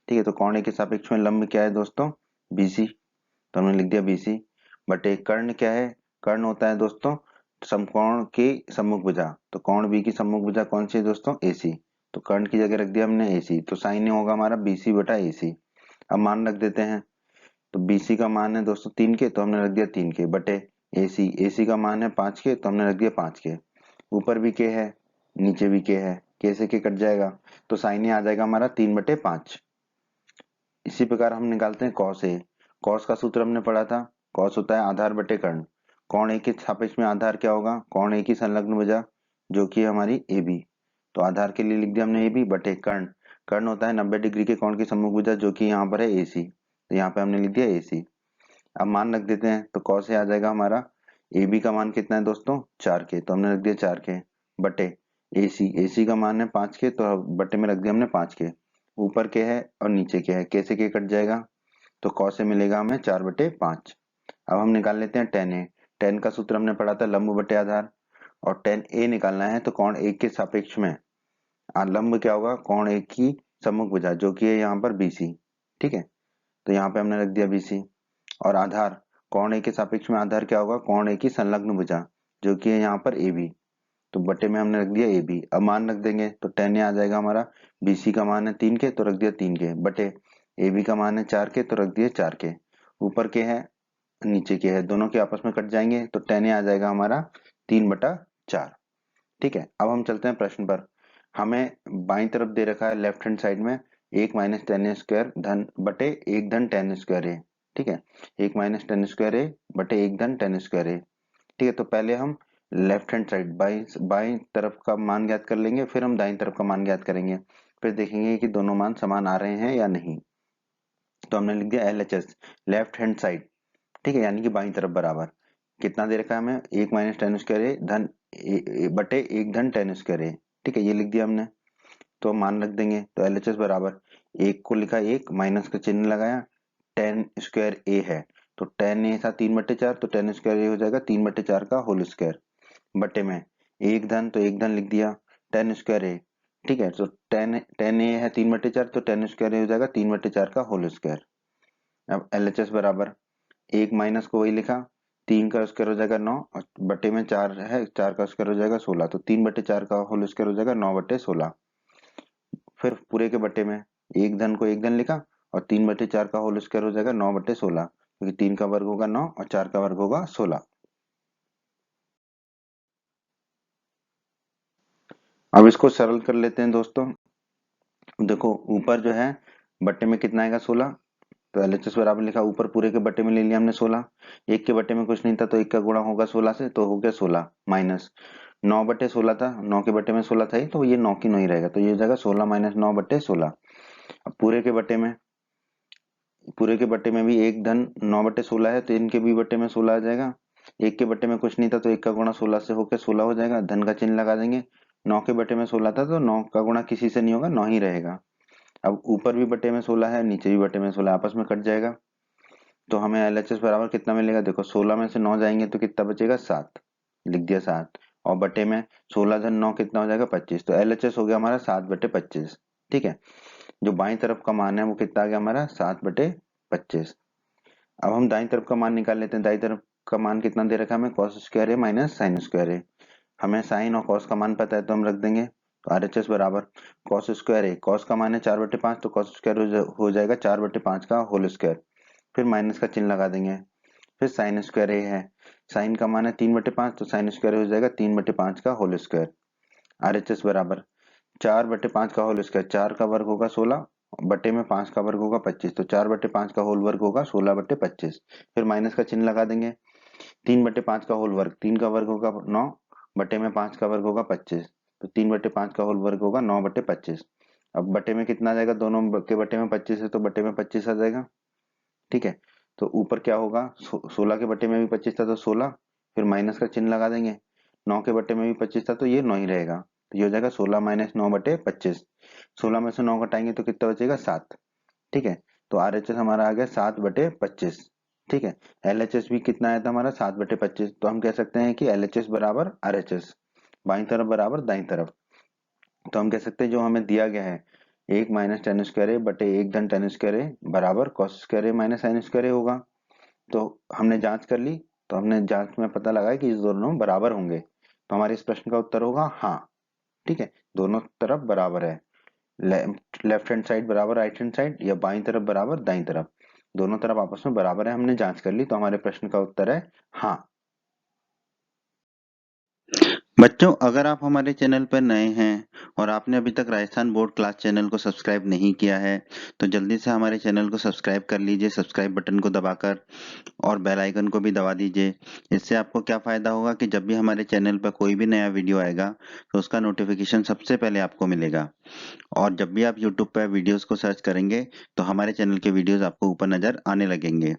ठीक है, तो कोण A के सापेक्ष में लंब क्या है दोस्तों, BC, तो हमने लिख दिया BC बटे कर्ण क्या है, कर्ण होता है दोस्तों समकोण के सम्मुख भुजा, तो कोण B की सम्मुख भुजा कौन सी है दोस्तों, AC, तो कर्ण की जगह रख दिया हमने AC, तो साइन होगा हमारा BC बटा AC। अब मान रख देते हैं, तो BC का मान है दोस्तों 3K, तो हमने रख दिया 3K बटे AC का मान है 5K, तो हमने रख दिया 5K। ऊपर भी K है नीचे भी K है, K से K कट जाएगा, तो साइन आ जाएगा हमारा 3/5। इसी प्रकार हम निकालते हैं कॉस ए। कॉस का सूत्र हमने पढ़ा था, कॉस होता है आधार बटे कर्ण, कोण ए के सापेक्ष में आधार क्या होगा, कोण ए की संलग्न भुजा जो कि हमारी ए बी, तो आधार के लिए लिख दिया हमने ए बी बटे कर्ण, कर्ण होता है 90 डिग्री के कोण की सम्मुख भुजा जो कि यहाँ पर है ए सी, तो यहाँ पे हमने लिख दिया ए सी। अब मान रख देते हैं तो कॉस ए आ जाएगा हमारा, ए बी का मान कितना है दोस्तों 4K, तो हमने रख दिया 4K बटे ए सी का मान है 5K, तो बटे में रख दिया हमने 5K। ऊपर के है और नीचे के है, कैसे के कट जाएगा, तो कॉस से मिलेगा हमें 4/5। अब हम निकाल लेते हैं tan ए। tan का सूत्र हमने पढ़ा था लंब बटे आधार, और tan ए निकालना है तो कोण ए के सापेक्ष में लंब क्या होगा, कोण ए की सम्मुख भुजा जो कि है यहाँ पर BC। ठीक है, तो यहाँ पे हमने रख दिया BC, और आधार कोण ए के सापेक्ष में आधार क्या होगा, कोण ए की संलग्न भुजा जो कि है यहाँ पर AB, तो बटे में हमने रख दिया AB। अब मान रख देंगे तो tan ए आ जाएगा हमारा, BC का मान है 3K तो रख दिया 3K बटे AB का मान है 4K तो रख दिए 4K। ऊपर के है नीचे के है, दोनों के आपस में कट जाएंगे तो tan ए आ जाएगा हमारा 3/4। ठीक है, अब हम चलते हैं प्रश्न पर। हमें बाईं तरफ दे रखा है लेफ्ट हैंड साइड में 1 माइनस टेन स्क्वायर धन बटे 1 धन टेन स्क्वायर ए। ठीक है, 1 माइनस टेन स्क्वायर ए बटे 1 धन टेन स्क्वायर ए। ठीक है, तो पहले हम लेफ्ट हैंड साइड बाईं तरफ का मान ज्ञात कर लेंगे, फिर हम दाईं तरफ का मान ज्ञात करेंगे, फिर देखेंगे कि दोनों मान समान आ रहे हैं या नहीं। तो हमने लिख दिया LHS लेफ्ट हैंड साइड। ठीक है, यानी कि बाईं तरफ बराबर कितना दे रखा है हमें, 1 माइनस टेन स्क्वायर ए धन बटे 1 धन टेन स्क्वायर ए। ठीक है, ये लिख दिया हमने, तो मान रख देंगे तो LHS बराबर 1 को लिखा 1 माइनस का चिन्ह लगाया, टेन स्क्वायर ए है तो टेन ए था 3/4, तो टेन स्क्वायर ए हो जाएगा 3/4 का होल स्क्वायर बटे में एक धन, तो एक धन लिख दिया टेन स्क्वायर ए। ठीक है, तो टेन टेन ए है 3/4, तो टेन स्क्वायर ए हो जाएगा 3/4 का होल स्क्वायर। अब LHS बराबर एक माइनस को वही लिखा, 3 का स्क्वायर हो जाएगा 9, और बटे में 4 है, 4 का स्क्वायर हो जाएगा 16, तो 3/4 का होल स्क्वायर हो जाएगा 9/16। फिर पूरे के बटे में एक धन को एक धन लिखा, और 3/4 का होल स्क्वायर हो जाएगा 9/16, क्योंकि 3 का वर्ग होगा 9 और 4 का वर्ग होगा 16। अब इसको सरल कर लेते हैं दोस्तों। देखो ऊपर जो है बट्टे में कितना आएगा 16, तो LHS बराबर लिखा, ऊपर पूरे के बट्टे में ले लिया हमने 16, एक के बट्टे में कुछ नहीं था तो एक का गुणा होगा 16 से, तो हो गया 16 माइनस 9/16 था, 9 के बट्टे में 16 था ही, तो ये 9 की 9 ही रहेगा, तो ये हो जाएगा 16 माइनस 9/16। अब पूरे के बट्टे में भी एक धन 9/16 है, तो इनके भी बट्टे में 16 आ जाएगा, एक के बट्टे में कुछ नहीं था तो एक का गुणा 16 से होकर 16 हो जाएगा, धन का चिन्ह लगा देंगे, 9 के बट्टे में 16 था तो 9 का गुणा किसी से नहीं होगा, 9 ही रहेगा। अब ऊपर भी बटे में 16 है, नीचे भी बटे में 16, आपस में कट जाएगा, तो हमें LHS बराबर कितना मिलेगा, देखो 16 में से 9 जाएंगे तो कितना बचेगा 7, लिख दिया 7, और बटे में 16 धन 9 कितना हो जाएगा 25, तो LHS हो गया हमारा 7/25। ठीक है, जो बाईं तरफ का मान है वो कितना आ गया हमारा 7/25। अब हम दाईं तरफ का मान निकाल लेते हैं। दाईं तरफ का मान कितना दे रखा है हमें, cos स्क्वायर है माइनस साइन स्क्वायर है। हमें साइन और कॉस का मान पता है तो हम रख देंगे, तो RHS बराबर कॉस स्क्वायर है, कॉस का मान है 4/5, तो कॉस स्क्वायर हो जाएगा 4/5 का होल स्क्वायर, फिर माइनस का चिन्ह लगा देंगे। फिर साइन स्क्वायर ए है, साइन का मान है 3/5, तो साइन स्क्वायर हो जाएगा 3/5 का होल स्क्वायर। RHS बराबर 4/5 का होल स्क्वायर, 4 का वर्ग होगा 16, बटे में 5 का वर्ग होगा 25, तो 4/5 का होल वर्ग होगा 16/25, फिर माइनस का चिन्ह लगा देंगे। 3/5 का होल वर्ग, 3 का वर्ग होगा 9, बटे में 5 का वर्ग होगा 25, तो 3/5 का होल वर्ग होगा 9/25। अब बटे में कितना आ जाएगा, दोनों के बटे में 25 है तो बटे में 25 आ जाएगा। ठीक है, तो ऊपर क्या होगा, 16 के बटे में भी 25 था तो 16, फिर माइनस का चिन्ह लगा देंगे। 9 के बटे में भी 25 था तो ये 9 ही रहेगा, तो ये हो जाएगा 16 माइनस 9/25। 16 में से 9 घटाएंगे तो कितना बचेगा 7। ठीक है, तो RHS हमारा आ गया 7/25। ठीक है, LHS भी कितना आया था हमारा 7/25, तो हम कह सकते हैं कि LHS बराबर RHS, बाईं तरफ बराबर दाईं तरफ। तो हम कह सकते हैं जो हमें दिया गया है 1 माइनस टेन स्क्वायर ए बटे 1 धन टेन स्क्वायर ए बराबर कॉस स्क्वायर ए माइनस साइन स्क्वायर ए होगा। तो हमने जांच कर ली, तो हमने जांच में पता लगाया कि इस दोनों बराबर होंगे, तो हमारे इस प्रश्न का उत्तर होगा हाँ। ठीक है, दोनों तरफ बराबर है, लेफ्ट हैंड साइड बराबर राइट हैंड साइड, या बाईं तरफ बराबर दाईं तरफ, दोनों तरफ आपस में बराबर है, हमने जांच कर ली, तो हमारे प्रश्न का उत्तर है हाँ। बच्चों, अगर आप हमारे चैनल पर नए हैं और आपने अभी तक राजस्थान बोर्ड क्लास चैनल को सब्सक्राइब नहीं किया है, तो जल्दी से हमारे चैनल को सब्सक्राइब कर लीजिए, सब्सक्राइब बटन को दबाकर, और बेल आइकन को भी दबा दीजिए। इससे आपको क्या फ़ायदा होगा कि जब भी हमारे चैनल पर कोई भी नया वीडियो आएगा, तो उसका नोटिफिकेशन सबसे पहले आपको मिलेगा। और जब भी आप YouTube पर वीडियोस को सर्च करेंगे, तो हमारे चैनल के वीडियोस आपको ऊपर नज़र आने लगेंगे।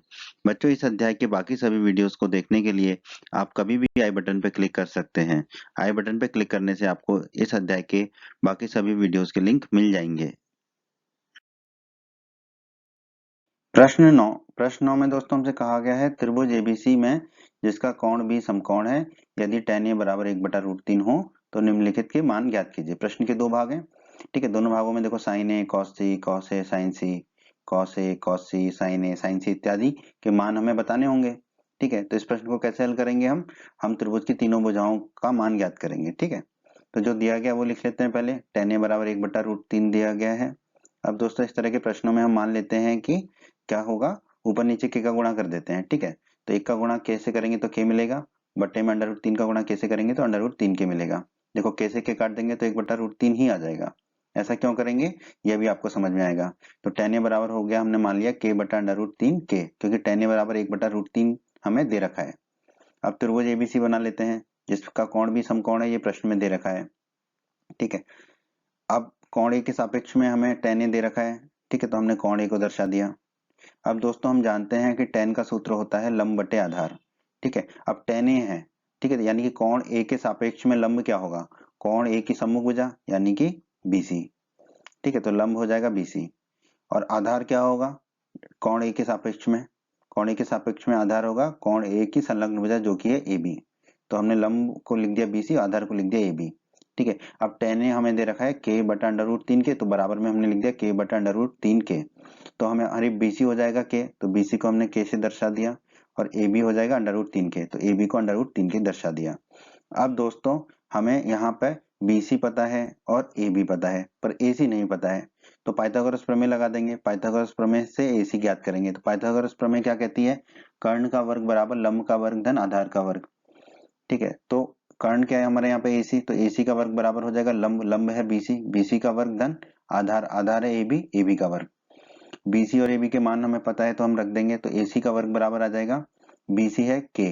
बच्चों, इस अध्याय के बाकी सभी वीडियोस को देखने के लिए आप कभी भी आई बटन पर क्लिक कर सकते हैं। आई बटन पर क्लिक करने से आपको इस अध्याय के बाकी सभी वीडियोस के लिंक मिल जाएंगे। प्रश्न 9 में दोस्तों हमसे कहा गया है त्रिभुज ABC में जिसका कोण भी समकोण है, यदि tan A बराबर 1/√3 हो तो निम्नलिखित के मान ज्ञात कीजिए। प्रश्न के दो भाग हैं। ठीक है, दोनों भागों में देखो sin A cos C cos A sin C cos A cos C sin A sin C इत्यादि के मान हमें बताने होंगे। ठीक है, तो इस प्रश्न को कैसे हल करेंगे हम त्रिभुज की तीनों भुजाओं का मान ज्ञात करेंगे। ठीक है, तो जो दिया गया वो लिख लेते हैं पहले, tan A बराबर 1/√3 दिया गया है। अब दोस्तों इस तरह के प्रश्नों में हम मान लेते हैं कि क्या होगा, ऊपर नीचे के का गुणा कर देते हैं। ठीक है, तो 1 का गुणा k से करेंगे तो k मिलेगा, बटे में √3 का गुणा k से करेंगे तो √3 k मिलेगा। देखो k से k काट देंगे तो 1/√3 ही आ जाएगा। ऐसा क्यों करेंगे यह भी आपको समझ में आएगा। तो tan a बराबर हो गया, हमने मान लिया k बटा √3 k, क्योंकि tan a बराबर 1/√3 हमें दे रखा है। अब त्रिभुज ABC बना लेते हैं जिसका कोण भी समकोण है, ये प्रश्न में दे रखा है। ठीक है, अब कोण A के सापेक्ष में हमें tan a दे रखा है। ठीक है, तो हमने कोण A को दर्शा दिया। अब दोस्तों हम जानते हैं कि tan का सूत्र होता है लंब बटे आधार। ठीक है, अब tan A है, ठीक है, यानी कि कोण A के सापेक्ष में लंब क्या होगा, कोण A की सम्मुख भुजा यानी कि BC। ठीक है, तो लंब हो जाएगा BC, और आधार क्या होगा, कोण A के सापेक्ष में, कोण A के सापेक्ष में आधार होगा कोण A की संलग्न भुजा जो कि है AB। तो हमने लंब को लिख दिया BC, आधार को लिख दिया AB। ठीक है, अब tan A हमें दे रखा है k बटा √3 के, तो बराबर में हमने लिख दिया k बटा √3 के, तो हमें अरे BC हो जाएगा k, तो BC को हमने k से दर्शा दिया, और AB हो जाएगा √3 के, तो AB को √3 के दर्शा दिया। अब दोस्तों हमें यहाँ पे BC पता है और AB पता है, पर AC नहीं पता है, तो पाइथागोरस प्रमेय लगा देंगे। पाइथागोरस प्रमेय से AC ज्ञात करेंगे। तो पाइथागोरस प्रमेय क्या कहती है, कर्ण का वर्ग बराबर लंब का वर्ग धन आधार का वर्ग। ठीक है, तो कर्ण क्या है हमारे यहाँ पे AC, तो AC का वर्ग बराबर हो जाएगा लंब, लंब है BC, BC का वर्ग धन आधार, आधार है AB, AB का वर्ग। BC और AB के मान हमें पता है तो हम रख देंगे, तो AC का वर्ग बराबर आ जाएगा, BC है K,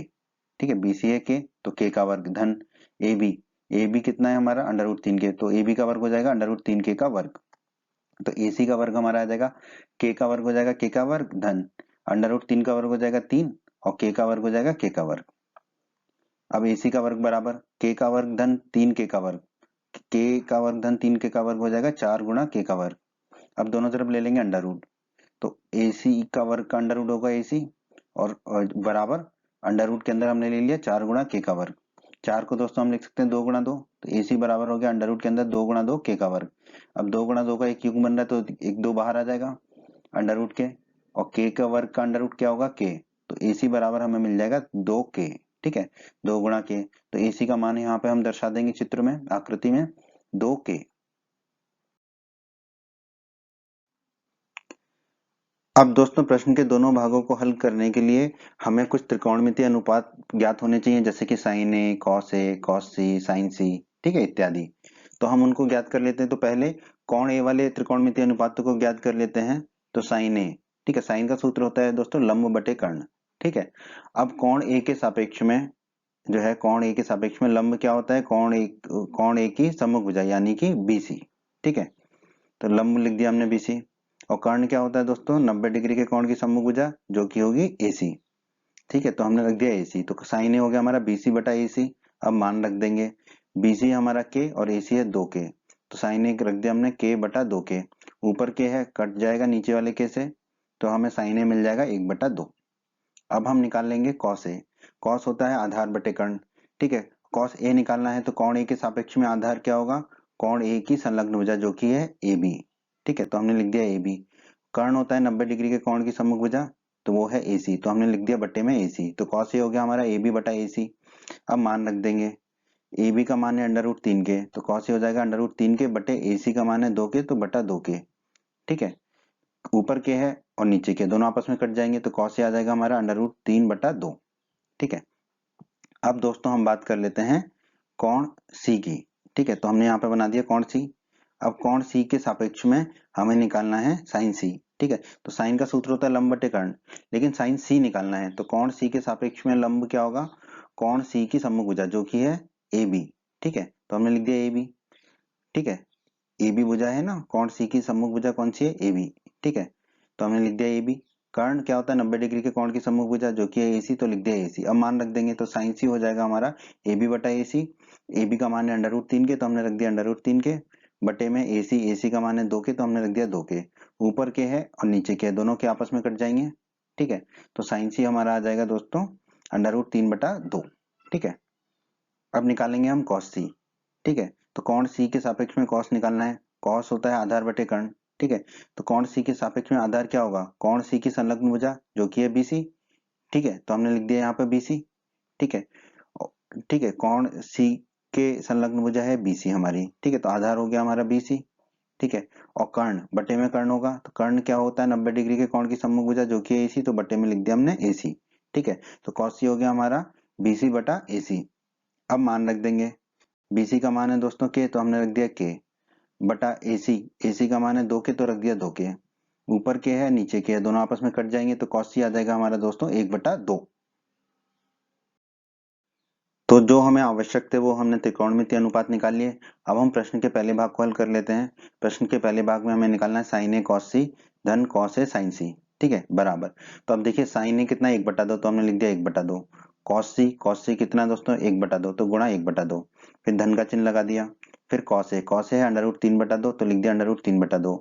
ठीक है, BC है K, तो K का वर्ग धन AB, AB कितना है हमारा √3 के, तो AB का वर्ग हो जाएगा √3 K का वर्ग। तो AC का वर्ग हमारा आ जाएगा, K का वर्ग हो जाएगा K का वर्ग धन √3 का वर्ग हो जाएगा 3, और K का वर्ग हो जाएगा K का वर्ग। अब AC का वर्ग बराबर K का वर्ग धन 3K का वर्ग, K का वर्ग धन 3K का वर्ग हो जाएगा 4 गुणा K का वर्ग। अब दोनों तरफ ले लेंगे अंडर रूट, तो AC का वर्ग का अंडर रूट होगा AC, और बराबर अंडर रूट के अंदर हमने ले लिया 4 गुणा के का वर्ग। 4 को दोस्तों हम लिख सकते हैं 2 गुणा 2, तो AC बराबर हो गया अंडर रूट के अंदर 2 गुणा 2 के का वर्ग। अब 2 गुणा 2 का एक क्यूब बन रहा है तो एक 2 बाहर आ जाएगा अंडर रूट के, और के का वर्ग का अंडर रूट क्या होगा के, तो AC बराबर हमें मिल जाएगा 2k। ठीक है, 2 गुणा के, तो AC का मान यहाँ पे हम दर्शा देंगे चित्र में, आकृति में 2k। अब दोस्तों प्रश्न के दोनों भागों को हल करने के लिए हमें कुछ त्रिकोणमितीय अनुपात ज्ञात होने चाहिए, जैसे कि साइन ए, कॉस सी, साइन सी, ठीक है, इत्यादि। तो हम उनको ज्ञात कर लेते हैं। तो पहले कोण ए वाले त्रिकोणमितीय अनुपातों को ज्ञात कर लेते हैं। तो साइन ए, ठीक है, साइन का सूत्र होता है दोस्तों लंब बटे कर्ण। ठीक है, अब कोण ए के सापेक्ष में जो है, कोण ए के सापेक्ष में लंब क्या होता है, कोण ए की सम्मुखभुजा यानी कि BC। ठीक है, तो लंब लिख दिया हमने BC, और कर्ण क्या होता है दोस्तों, 90 डिग्री के कोण की सम्मुखभुजा जो कि होगी AC। ठीक है, तो हमने रख दिया AC, तो साइन ए हो गया हमारा BC बटा AC। अब मान रख देंगे, BC हमारा K और AC है 2K, तो साइन ए रख दिया हमने K बटा 2K। ऊपर K है, कट जाएगा नीचे वाले K से, तो हमें साइन ए मिल जाएगा 1 बटा 2। अब हम निकाल लेंगे कॉस ए। कॉस होता है आधार बटे कर्ण। ठीक है, कॉस ए निकालना है तो कोण ए के सापेक्ष में आधार क्या होगा, कोण ए की संलग्न भुजा जो कि है AB। ठीक है, तो हमने लिख दिया AB। कर्ण होता है 90 डिग्री के कोण की सम्मुख भुजा, तो वो है AC, तो हमने लिख दिया बटे में AC। तो कॉस ए हो गया हमारा AB बटा AC। अब मान रख देंगे, AB का मान है अंडर रूट 3K, तो कॉस ए हो जाएगा अंडर रूट 3K बटे AC का मान है 2K, तो बटा 2K। ठीक है, ऊपर के है और नीचे के दोनों आपस में कट जाएंगे, तो कॉस ए आ जाएगा हमारा अंडर रूट 3 बटा 2। ठीक है, अब दोस्तों हम बात कर लेते हैं कोण C की। ठीक है, तो हमने यहाँ पे बना दिया कोण C। अब कोण C के सापेक्ष में हमें निकालना है साइन C। ठीक है, तो साइन का सूत्र होता है लंब बटे कर्ण, लेकिन साइन C निकालना है तो कोण C के सापेक्ष में लंब क्या होगा, कोण C की सम्मुखभुजा जो कि है AB। ठीक है, तो हमने लिख दिया AB। ठीक है, AB भुजा है ना, कोण C की सम्मुखभुजा कौन सी है, AB। ठीक है, तो हमने लिख दिया AB। कर्ण क्या होता है 90 डिग्री के कोण की सम्मुखभुजा जो कि है AC, तो लिख दिया AC। अब मान रख देंगे तो साइन C हो जाएगा हमारा AB बटा AC। AB का मान है अंडर रूट 3K, तो हमने रख दिया अंडर रूट 3K बटे में AC का मान है 2K, तो हमने रख दिया 2K। ऊपर के है और नीचे के है, दोनों के आपस में कट जाएंगे। ठीक है, तो साइन C हमारा आ जाएगा दोस्तों अंडर रूट 3 बटा 2। ठीक है, अब निकालेंगे हम कॉस C। ठीक है, तो कोण C के सापेक्ष में कॉस निकालना है। कॉस होता है आधार बटे कर्ण। ठीक है, तो कोण C के सापेक्ष में आधार क्या होगा, कोण C की संलग्न भुजा जो कि है BC। ठीक है, तो हमने लिख दिया यहाँ पे BC। ठीक है, ठीक है, कोण C के संलग्न भुजा है BC हमारी। ठीक है, तो आधार हो गया हमारा BC। ठीक है, और कर्ण बटे में कर्ण होगा, तो कर्ण क्या होता है 90 डिग्री के कोण की सम्मुख भुजा जो कि है AC, तो बटे में लिख दिया हमने AC। ठीक है, तो cos C हो गया हमारा BC बटा AC। अब मान रख देंगे, BC का मान है दोस्तों K, तो हमने रख दिया K बटा AC का मान है 2K, तो रख दिया 2K। ऊपर के है नीचे के है, दोनों आपस में कट जाएंगे, तो cos C आ जाएगा हमारा दोस्तों 1 बटा 2। तो जो हमें आवश्यक थे वो हमने त्रिकोणमितीय अनुपात निकाल लिए। अब हम प्रश्न के पहले भाग को हल कर लेते हैं। प्रश्न के पहले भाग में हमें निकालना है साइन ए कॉस सी धन कॉस ए साइन सी। ठीक है, बराबर। तो अब देखिए साइन ए कितना 1 बटा 2, तो हमने लिख दिया 1 बटा 2। कॉस सी कितना दोस्तों 1 बटा 2, तो गुणा 1 बटा 2। फिर धन का चिन्ह लगा दिया। फिर कॉस ए है अंडर रूट 3 बटा 2, तो लिख दिया अंडर रूट 3 बटा 2।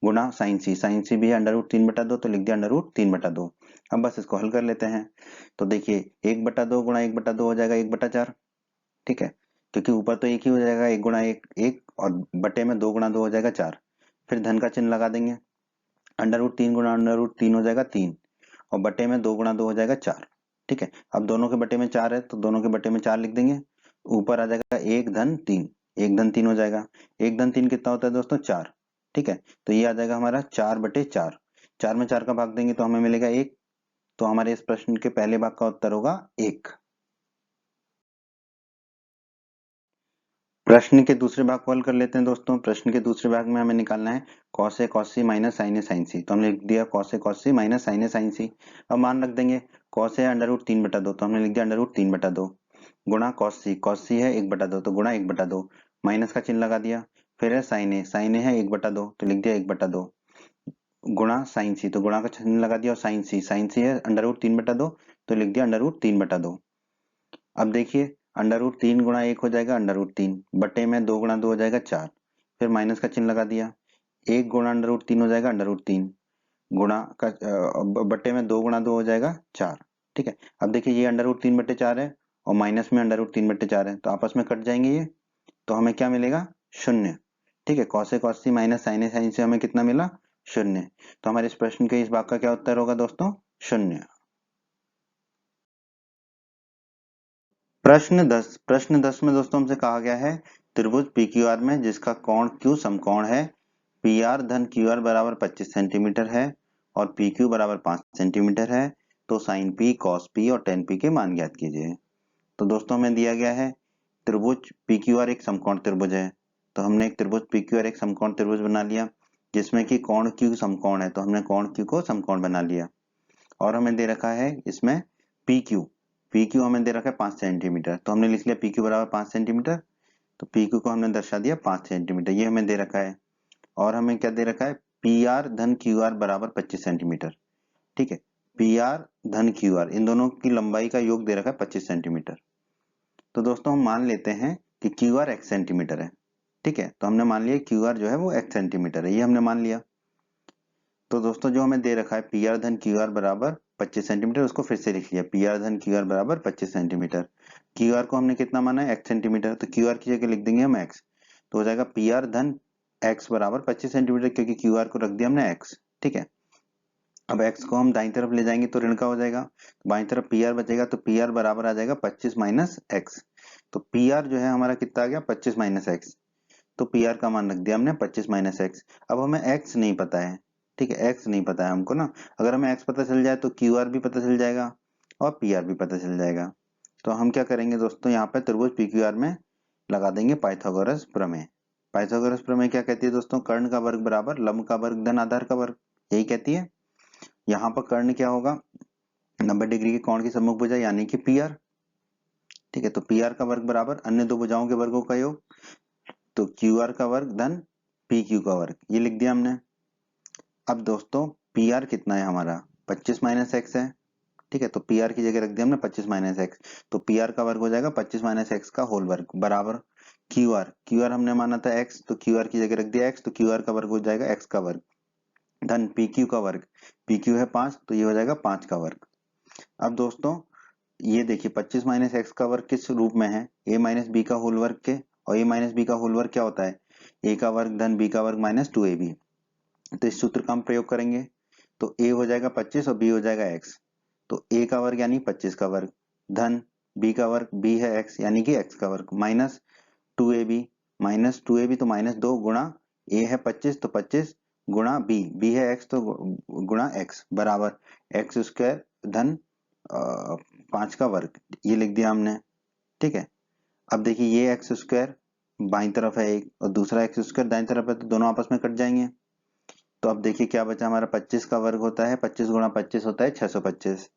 गुणा साइन सी भी है अंडर रूट 3 बटा 2, तो लिख दिया अंडर रूट 3 बटा 2। अब बस इसको हल कर लेते हैं। तो देखिए 1 बटा 2 गुणा 1 बटा 2 हो जाएगा 1 बटा 4। ठीक है, क्योंकि ऊपर तो एक ही हो जाएगा, 1 गुणा 1 1, और बटे में 2 गुणा 2 हो जाएगा 4। फिर धन का चिन्ह लगा देंगे, अंडर रूट 3 गुणा अंडर रूट 3 हो जाएगा 3, और बटे में 2 गुणा 2 हो जाएगा 4। ठीक है, अब दोनों के बटे में 4 है तो दोनों के बटे में 4 लिख देंगे। ऊपर आ जाएगा 1 धन 3, 1 धन 3 हो जाएगा। 1 धन 3 कितना होता है दोस्तों 4। ठीक है, तो ये आ जाएगा हमारा 4 बटे 4। 4 में 4 का भाग देंगे तो हमें मिलेगा 1, तो हमारे इस प्रश्न के पहले भाग का उत्तर होगा 1। प्रश्न के दूसरे भाग को हल कर लेते हैं दोस्तों। प्रश्न के दूसरे भाग में हमें निकालना है cos ए cos सी माइनस sin ए sin सी। तो हमने लिख दिया cos ए cos सी माइनस sin ए sin सी। अब मान रख देंगे cos ए अंडर रूट 3 बटा 2, तो हमने लिख दिया अंडर रूट 3 बटा 2 गुणा cos सी है 1 बटा 2, तो गुणा 1 बटा 2। माइनस का चिन्ह लगा दिया। फिर है sin ए है 1 बटा 2, तो लिख दिया 1 बटा 2 गुणा sin सी, तो गुणा का चिन्ह लगा दिया। और sin सी है अंडर रूट 3 बटा 2, तो लिख दिया अंडर रूट 3 बटा 2। अब देखिए अंडर रूट 3 गुणा 1 हो जाएगा अंडर रूट 3 बटे में 2 गुणा 2 हो जाएगा 4। फिर माइनस का चिन्ह लगा दिया। 1 गुणा अंडर रूट 3 हो जाएगा अंडर रूट 3 गुणा का बट्टे में 2 गुणा 2 हो जाएगा 4। ठीक है, अब देखिए ये अंडर रूट 3/4 है और माइनस में अंडर रूट 3/4 है, तो आपस में कट जाएंगे ये, तो हमें क्या मिलेगा, 0। ठीक है, cos A cos C minus sign A sign से हमें कितना मिला, 0। तो हमारे इस प्रश्न के इस भाग का क्या उत्तर होगा दोस्तों, 0। प्रश्न 10 में दोस्तों हमसे कहा गया है त्रिभुज PQR में जिसका कोण Q समकोण है, PR धन QR बराबर 25 सेंटीमीटर है और PQ बराबर 5 सेंटीमीटर है, तो साइन P cos P और tan P के मान ज्ञात कीजिए। तो दोस्तों हमें दिया गया है त्रिभुज PQR एक समकोण त्रिभुज है, तो हमने एक त्रिभुज PQR एक समकोण त्रिभुज बना लिया जिसमें कि कोण Q समकोण है, तो हमने कोण Q को समकोण बना लिया। और हमें दे रखा है इसमें PQ हमें दे रखा है 5 सेंटीमीटर, तो हमने लिख लिया PQ बराबर 5 सेंटीमीटर, तो PQ को हमने दर्शा दिया 5 सेंटीमीटर, ये हमें दे रखा है। और हमें क्या दे रखा है, PR धन QR बराबर 25 सेंटीमीटर। ठीक है, PR धन QR इन दोनों की लंबाई का योग दे रखा है 25 सेंटीमीटर। तो दोस्तों हम मान लेते हैं कि QR x सेंटीमीटर है। ठीक है, तो हमने मान लिया QR जो है वो x सेंटीमीटर है, ये हमने मान लिया। तो दोस्तों जो हमें दे रखा है PR धन QR बराबर 25 सेंटीमीटर, उसको फिर से लिख लिया, PR धन QR बराबर 25 सेंटीमीटर। QR को हमने कितना माना है, x सेंटीमीटर, तो QR की जगह लिख देंगे हम x, तो हो जाएगा PR धन x बराबर 25 सेंटीमीटर, क्योंकि QR को रख दिया हमने x। ठीक है, अब x को हम दाईं तरफ ले जाएंगे तो ऋण का हो जाएगा, बाईं तरफ PR बचेगा, तो PR बराबर आ जाएगा 25 माइनस x। तो PR जो है हमारा कितना आ गया, 25 माइनस x, तो PR का मान रख दिया हमने 25 माइनस x। अब हमें x नहीं पता है, ठीक है, x नहीं पता है हमको ना, अगर हमें x पता चल जाए तो QR भी पता चल जाएगा और PR भी पता चल जाएगा। तो हम क्या करेंगे दोस्तों, यहाँ पे त्रिभुज PQR में लगा देंगे पाइथागोरस प्रमेय। पाइथागोरस प्रमेय क्या कहती है दोस्तों, कर्ण का वर्ग बराबर लंब का वर्ग धन आधार का वर्ग, यही कहती है। यहाँ पर कर्ण क्या होगा, 90 डिग्री के कोण की सम्मुख भुजा यानी कि PR। ठीक है, तो PR का वर्ग बराबर अन्य दो भुजाओं के वर्गों का योग, तो QR का वर्ग धन PQ का वर्ग, ये लिख दिया हमने। अब दोस्तों PR कितना है हमारा, 25 माइनस एक्स है। ठीक है, तो PR की जगह रख दिया हमने 25 माइनस एक्स, तो PR का वर्ग हो जाएगा 25 माइनस एक्स का होल वर्ग बराबर QR हमने माना था x, तो QR की जगह रख दिया x, तो QR का वर्ग हो जाएगा x का वर्ग धन PQ का वर्ग, PQ है 5, तो ये हो जाएगा 5 का वर्ग। अब दोस्तों ये देखिए 25 माइनस एक्स का वर्ग किस रूप में है, a माइनस बी का होल वर्ग के, और a माइनस बी का होल वर्ग क्या होता है, a का वर्ग धन b का वर्ग माइनस 2ab। तो इस सूत्र का हम प्रयोग करेंगे, तो a हो जाएगा 25 और b हो जाएगा x, तो a का वर्ग यानी 25 का वर्ग धन b का वर्ग, b है x यानी कि x का वर्ग माइनस 2ab तो माइनस 2 गुणा a है 25 तो 25 गुणा b है x तो गुणा x बराबर एक्स स्क्वायर धन 5 का वर्ग, ये लिख दिया हमने। ठीक है, अब देखिए ये एक्स स्क्वायर बाईं तरफ है एक और दूसरा एक्स स्क्वायर दाईं तरफ है, तो दोनों आपस में कट जाएंगे। तो अब देखिए क्या बचा हमारा, 25 का वर्ग होता है 25 गुणा 25 होता है 625,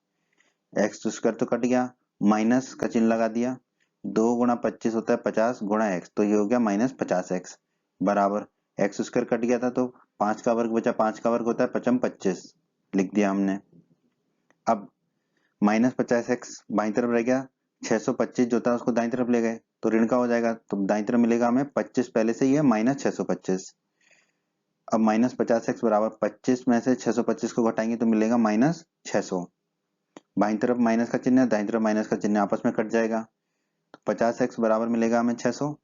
एक्स स्क्वायर तो कट गया, माइनस का चिन्ह लगा दिया, 2 गुणा 25 होता है 50 गुणा एक्स, तो ये हो गया माइनस 50x बराबर एक्स स्क्वायर कट गया था तो 5 का वर्ग बचा, 5 का वर्ग होता है 5 25, लिख दिया हमने। अब माइनस 50x बाईं तरफ रह गया, 625 जो था उसको दाईं तरफ ले गए तो ऋण का हो जाएगा, तो दाईं तरफ मिलेगा हमें 25 पहले से ही है माइनस 625। अब माइनस 50x बराबर 25 में से 625 को घटाएंगे तो मिलेगा माइनस 600, बाईं तरफ माइनस का चिन्ह है दाईं तरफ माइनस का चिन्ह आपस में कट जाएगा, तो 50x बराबर मिलेगा हमें 600।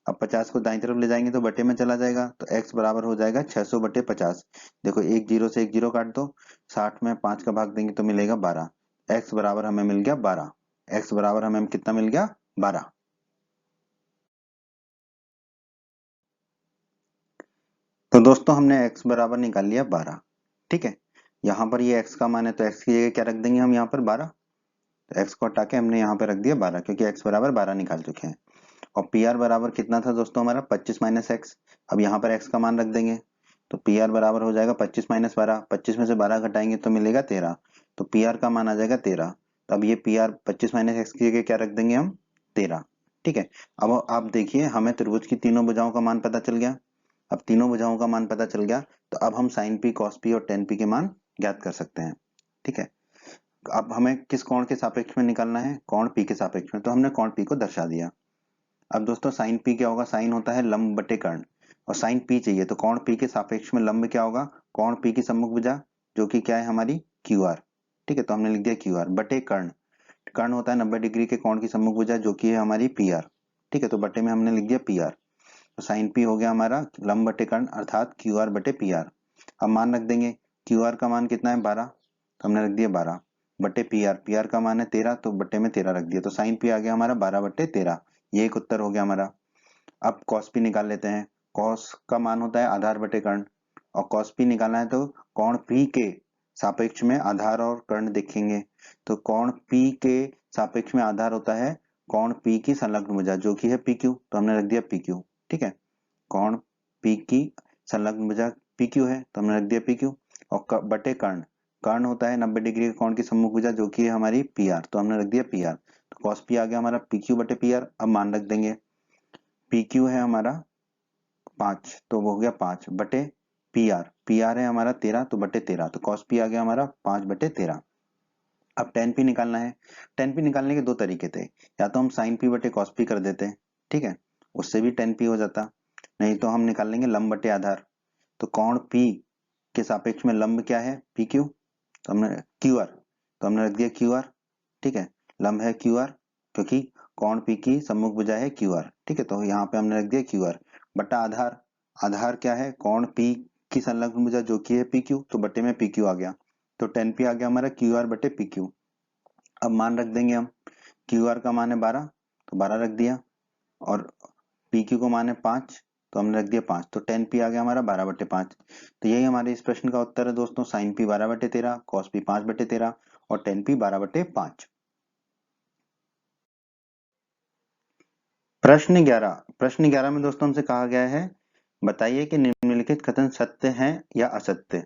अब 50 को दाईं तरफ ले जाएंगे तो बटे में चला जाएगा, तो x बराबर हो जाएगा 600 बटे 50। देखो एक जीरो से एक जीरो काट दो, 60 में 5 का भाग देंगे तो मिलेगा 12, x बराबर हमें मिल गया 12, x बराबर हमें कितना मिल गया 12। तो दोस्तों हमने x बराबर निकाल लिया 12। ठीक है, यहाँ पर ये x का मान है तो x की जगह क्या रख देंगे हम यहाँ पर 12, तो x को हटा के हमने यहाँ पर रख दिया 12 क्योंकि x बराबर 12 निकाल चुके हैं। और PR बराबर कितना था दोस्तों हमारा 25 माइनस एक्स, अब यहाँ पर x का मान रख देंगे, तो PR बराबर हो जाएगा 25 माइनस 12, 25 में से 12 घटाएंगे तो मिलेगा 13, तो PR का मान आ जाएगा 13। तो अब ये PR 25 माइनस एक्स की जगह क्या रख देंगे हम 13। ठीक है, अब आप देखिए हमें त्रिभुज की तीनों भुजाओं का मान पता चल गया। अब तीनों भुजाओं का मान पता चल गया तो अब हम साइन पी कॉस पी और टेन पी के मान ज्ञात कर सकते हैं। ठीक है, अब हमें किस कोण के सापेक्ष में निकालना है, कोण पी के सापेक्ष में, तो हमने कोण पी को दर्शा दिया। अब दोस्तों साइन पी क्या होगा, साइन होता है लंब बटे कर्ण, और साइन पी चाहिए तो कोण पी के सापेक्ष में लंब क्या होगा, कोण पी की सम्मुख भुजा जो कि क्या है हमारी क्यू आर। ठीक है, तो हमने लिख दिया क्यू आर बटे कर्ण। कर्ण होता है 90 डिग्री के कोण की सम्मुख भुजा जो कि है हमारी पी आर। ठीक है, तो बटे में हमने लिख दिया पी आर। तो साइन पी हो गया हमारा लंब बटे कर्ण अर्थात क्यू आर बटे पी आर। अब मान रख देंगे, क्यू आर का मान कितना है 12, तो हमने रख दिया 12 बटे पी आर का मान है 13, तो बटे में 13 रख दिया, तो साइन पी आ गया हमारा 12 बटे 13। ये एक उत्तर हो गया हमारा। अब कॉस पी निकाल लेते हैं। कॉस का मान होता है आधार बटे कर्ण, और कॉस पी निकालना है तो कोण पी के सापेक्ष में आधार और कर्ण देखेंगे। तो कोण पी के सापेक्ष में आधार होता है कोण पी की संलग्न भुजा जो कि है पी क्यू, तो हमने रख दिया पी क्यू। ठीक है, कोण पी की संलग्न भुजा पी क्यू है, तो हमने रख दिया पी क्यू। और बटे कर्ण, कर्ण होता है 90 डिग्री के कोण की सम्मुख भुजा जो कि है हमारी पी आर, तो हमने रख दिया पी आर। तो कॉस पी आ गया हमारा पी क्यू बटे पी आर। अब मान रख देंगे, पी क्यू है हमारा 5, तो वो हो गया 5 बटे पी आर है हमारा 13, तो बटे 13, तो कॉस पी आ गया हमारा 5 बटे 13। अब टेन पी निकालना है। टेन पी निकालने के दो तरीके थे, या तो हम साइन पी बटे कॉस पी कर देते, ठीक है, उससे भी टेन पी हो जाता, नहीं तो हम निकाल लेंगे लंब बटे आधार। तो कोण पी के सापेक्ष में लंब क्या है पी क्यू, तो हमने क्यू आर, तो हमने रख दिया क्यू आर। ठीक है, लंब है क्यू आर क्योंकि कोण पी की सम्मुख भुजा है क्यू आर। ठीक है, तो यहाँ पे हमने रख दिया क्यू आर बटा आधार। आधार क्या है कोण पी की संलग्न भुजा जो कि है पी क्यू, तो बटे में पी क्यू आ गया, तो टेन पी आ गया हमारा क्यू आर बटे पी क्यू। अब मान रख देंगे हम, क्यू आर का मान है 12, तो 12 रख दिया, और पी क्यू को मान है 5, तो हमने रख दिया 5, तो टेन पी आ गया हमारा 12 बटे 5। तो यही हमारे इस प्रश्न का उत्तर है दोस्तों, साइन पी 12 बटे 13, कॉस पी 5 बटे 13 और टेन पी 12 बटे 5। प्रश्न 11 में दोस्तों हमसे कहा गया है, बताइए कि निम्नलिखित कथन सत्य हैं या असत्य,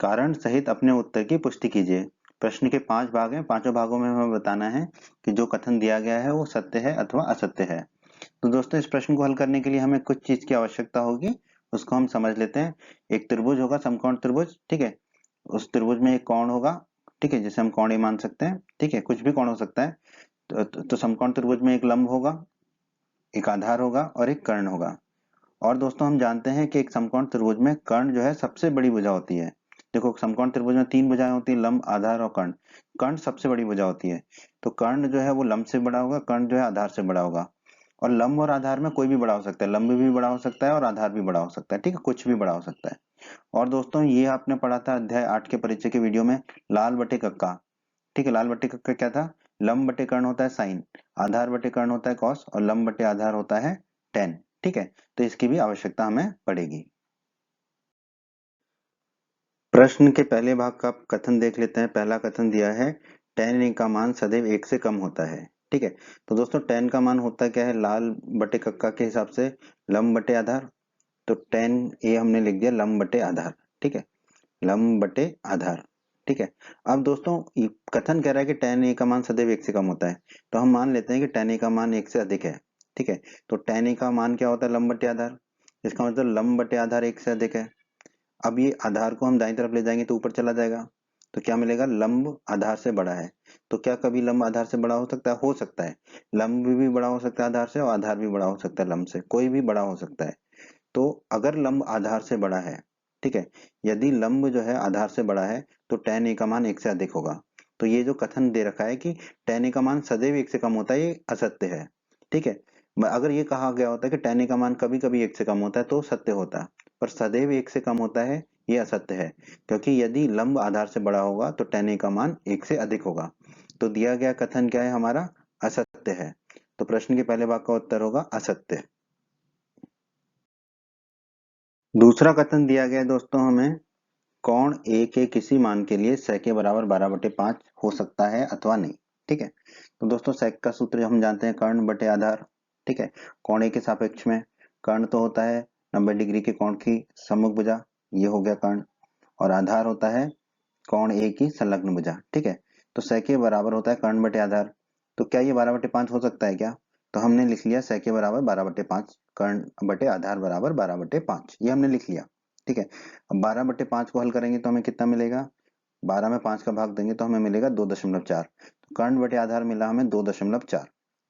कारण सहित अपने उत्तर की पुष्टि कीजिए। प्रश्न के 5 भाग हैं, पांचों भागों में हमें बताना है कि जो कथन दिया गया है वो सत्य है अथवा असत्य है। तो दोस्तों इस प्रश्न को हल करने के लिए हमें कुछ चीज की आवश्यकता होगी, उसको हम समझ लेते हैं। एक त्रिभुज होगा समकोण त्रिभुज, ठीक है, उस त्रिभुज में एक कोण होगा, ठीक है, जिसे हम कोण ए मान सकते हैं, ठीक है, कुछ भी कोण हो सकता है। तो समकोण त्रिभुज में एक लंब होगा, एक आधार होगा और एक कर्ण होगा। और दोस्तों हम जानते हैं कि एक समकोण त्रिभुज में कर्ण जो है सबसे बड़ी भुजा होती है। देखो समकोण त्रिभुज में 3 भुजाएं होती हैं, लंब आधार और कर्ण। कर्ण सबसे बड़ी भुजा होती है, तो कर्ण जो है वो लंब से बड़ा होगा, कर्ण जो है आधार से बड़ा होगा। और लंब और आधार में कोई भी बड़ा हो सकता है, लंब भी बड़ा हो सकता है और आधार भी बड़ा हो सकता है, ठीक है, कुछ भी बड़ा हो सकता है। और दोस्तों ये आपने पढ़ा था अध्याय 8 के परिचय के वीडियो में, लाल बटे कक्का। ठीक है, लाल बटे कक्का क्या था, लंब बटे कर्ण होता है साइन, आधार बटे कर्ण होता है कॉस और लंब बटे आधार होता है टेन। ठीक है, तो इसकी भी आवश्यकता हमें पड़ेगी। प्रश्न के पहले भाग का कथन देख लेते हैं। पहला कथन दिया है, tan a का मान सदैव 1 से कम होता है। ठीक है, तो दोस्तों tan का मान होता क्या है, लाल बटे कक्का के हिसाब से लंब बटे आधार, तो tan a हमने लिख दिया लंब बटे आधार। ठीक है, लंब बटे आधार। ठीक है, अब दोस्तों ये कथन कह रहा है कि tan a का मान सदैव 1 से कम होता है, तो हम मान लेते हैं कि tan a का मान 1 से अधिक है। ठीक है, तो tan a का मान क्या होता है लंब बटे आधार, इसका मतलब लंब बटे आधार 1 से अधिक है। अब ये आधार को हम दाईं तरफ ले जाएंगे तो ऊपर चला जाएगा, तो क्या मिलेगा, लंब आधार से बड़ा है। तो क्या कभी लंब आधार से बड़ा हो सकता है, हो सकता है, लंब भी बड़ा हो सकता है आधार से और आधार भी बड़ा हो सकता है लंब से, कोई भी बड़ा हो सकता है। तो अगर लंब आधार से बड़ा है, ठीक है, यदि लंब जो है आधार से बड़ा है तो tan a का मान 1 से अधिक होगा। तो ये जो कथन दे रखा है कि tan a का मान सदैव 1 से कम होता है, ये असत्य है। ठीक है, अगर ये कहा गया होता है कि tan a का मान कभी कभी 1 से कम होता है तो सत्य होता, पर सदैव 1 से कम होता है ये असत्य है, क्योंकि यदि लंब आधार से बड़ा होगा तो tan a का मान 1 से अधिक होगा। तो दिया गया कथन क्या है हमारा, असत्य है। तो प्रश्न के पहले भाग का उत्तर होगा असत्य। दूसरा कथन दिया गया है दोस्तों हमें, कोण ए के किसी मान के लिए sec के बराबर 12/5 हो सकता है अथवा नहीं। ठीक है, तो दोस्तों sec का सूत्र हम जानते हैं कर्ण बटे आधार। ठीक है, कोण ए के सापेक्ष में कर्ण तो होता है 90 डिग्री के कोण की सम्मुख भुजा, ये हो गया कर्ण, और आधार होता है कोण ए की संलग्न भुजा। ठीक है, तो sec के बराबर होता है कर्ण बटे आधार, तो क्या ये 12/5 हो सकता है क्या, तो हमने लिख लिया sec के बराबर 12/5, कर्ण बटे आधार बराबर 12/5, ये हमने लिख लिया। ठीक है, अब 12/5 को हल करेंगे तो हमें कितना मिलेगा, 12 में 5 का भाग देंगे तो हमें मिलेगा 2.4, तो कर्ण बटे आधार मिला हमें 2.4।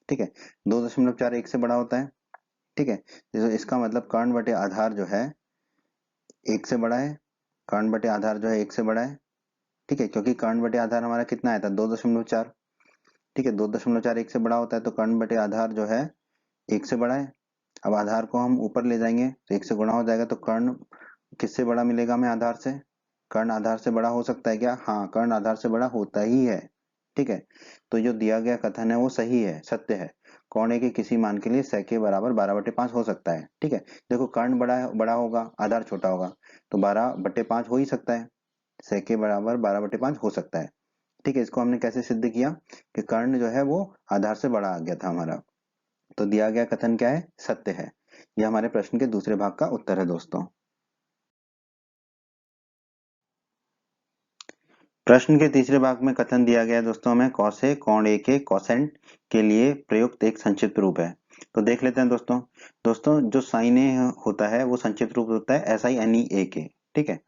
ठीक है, 2.4 1 से बड़ा होता है। ठीक है, तो इसका मतलब कर्ण बटे आधार जो है 1 से बड़ा है, कर्ण बटे आधार जो है 1 से बड़ा है। ठीक है, क्योंकि कर्ण बटे आधार हमारा कितना आया था 2.4। ठीक है, 2.4 1 से बड़ा होता है, तो कर्ण बटे आधार जो है 1 से बड़ा है। अब आधार को हम ऊपर ले जाएंगे तो 1 से गुणा हो जाएगा, तो कर्ण किससे बड़ा मिलेगा हमें आधार से? कर्ण आधार से बड़ा हो सकता है क्या? हाँ, कर्ण आधार से बड़ा होता ही है। ठीक है, तो जो दिया गया कथन है वो सही है, सत्य है। कोण ए के किसी मान के लिए sec बराबर 12/5 हो सकता है। ठीक है, देखो कर्ण बड़ा होगा, आधार छोटा होगा, तो 12/5 हो ही सकता है, sec बराबर 12/5 हो सकता है। ठीक है, इसको हमने कैसे सिद्ध किया कि कर्ण जो है वो आधार से बड़ा आ गया था हमारा। तो दिया गया कथन क्या है? सत्य है। यह हमारे प्रश्न के दूसरे भाग का उत्तर है दोस्तों। प्रश्न के तीसरे भाग में कथन दिया गया है दोस्तों हमें, cos ए कोण ए के कोसेंट के लिए प्रयुक्त एक संक्षिप्त रूप है। तो देख लेते हैं दोस्तों। दोस्तों जो साइन ए होता है वो संक्षिप्त रूप होता है SINE के। ठीक है,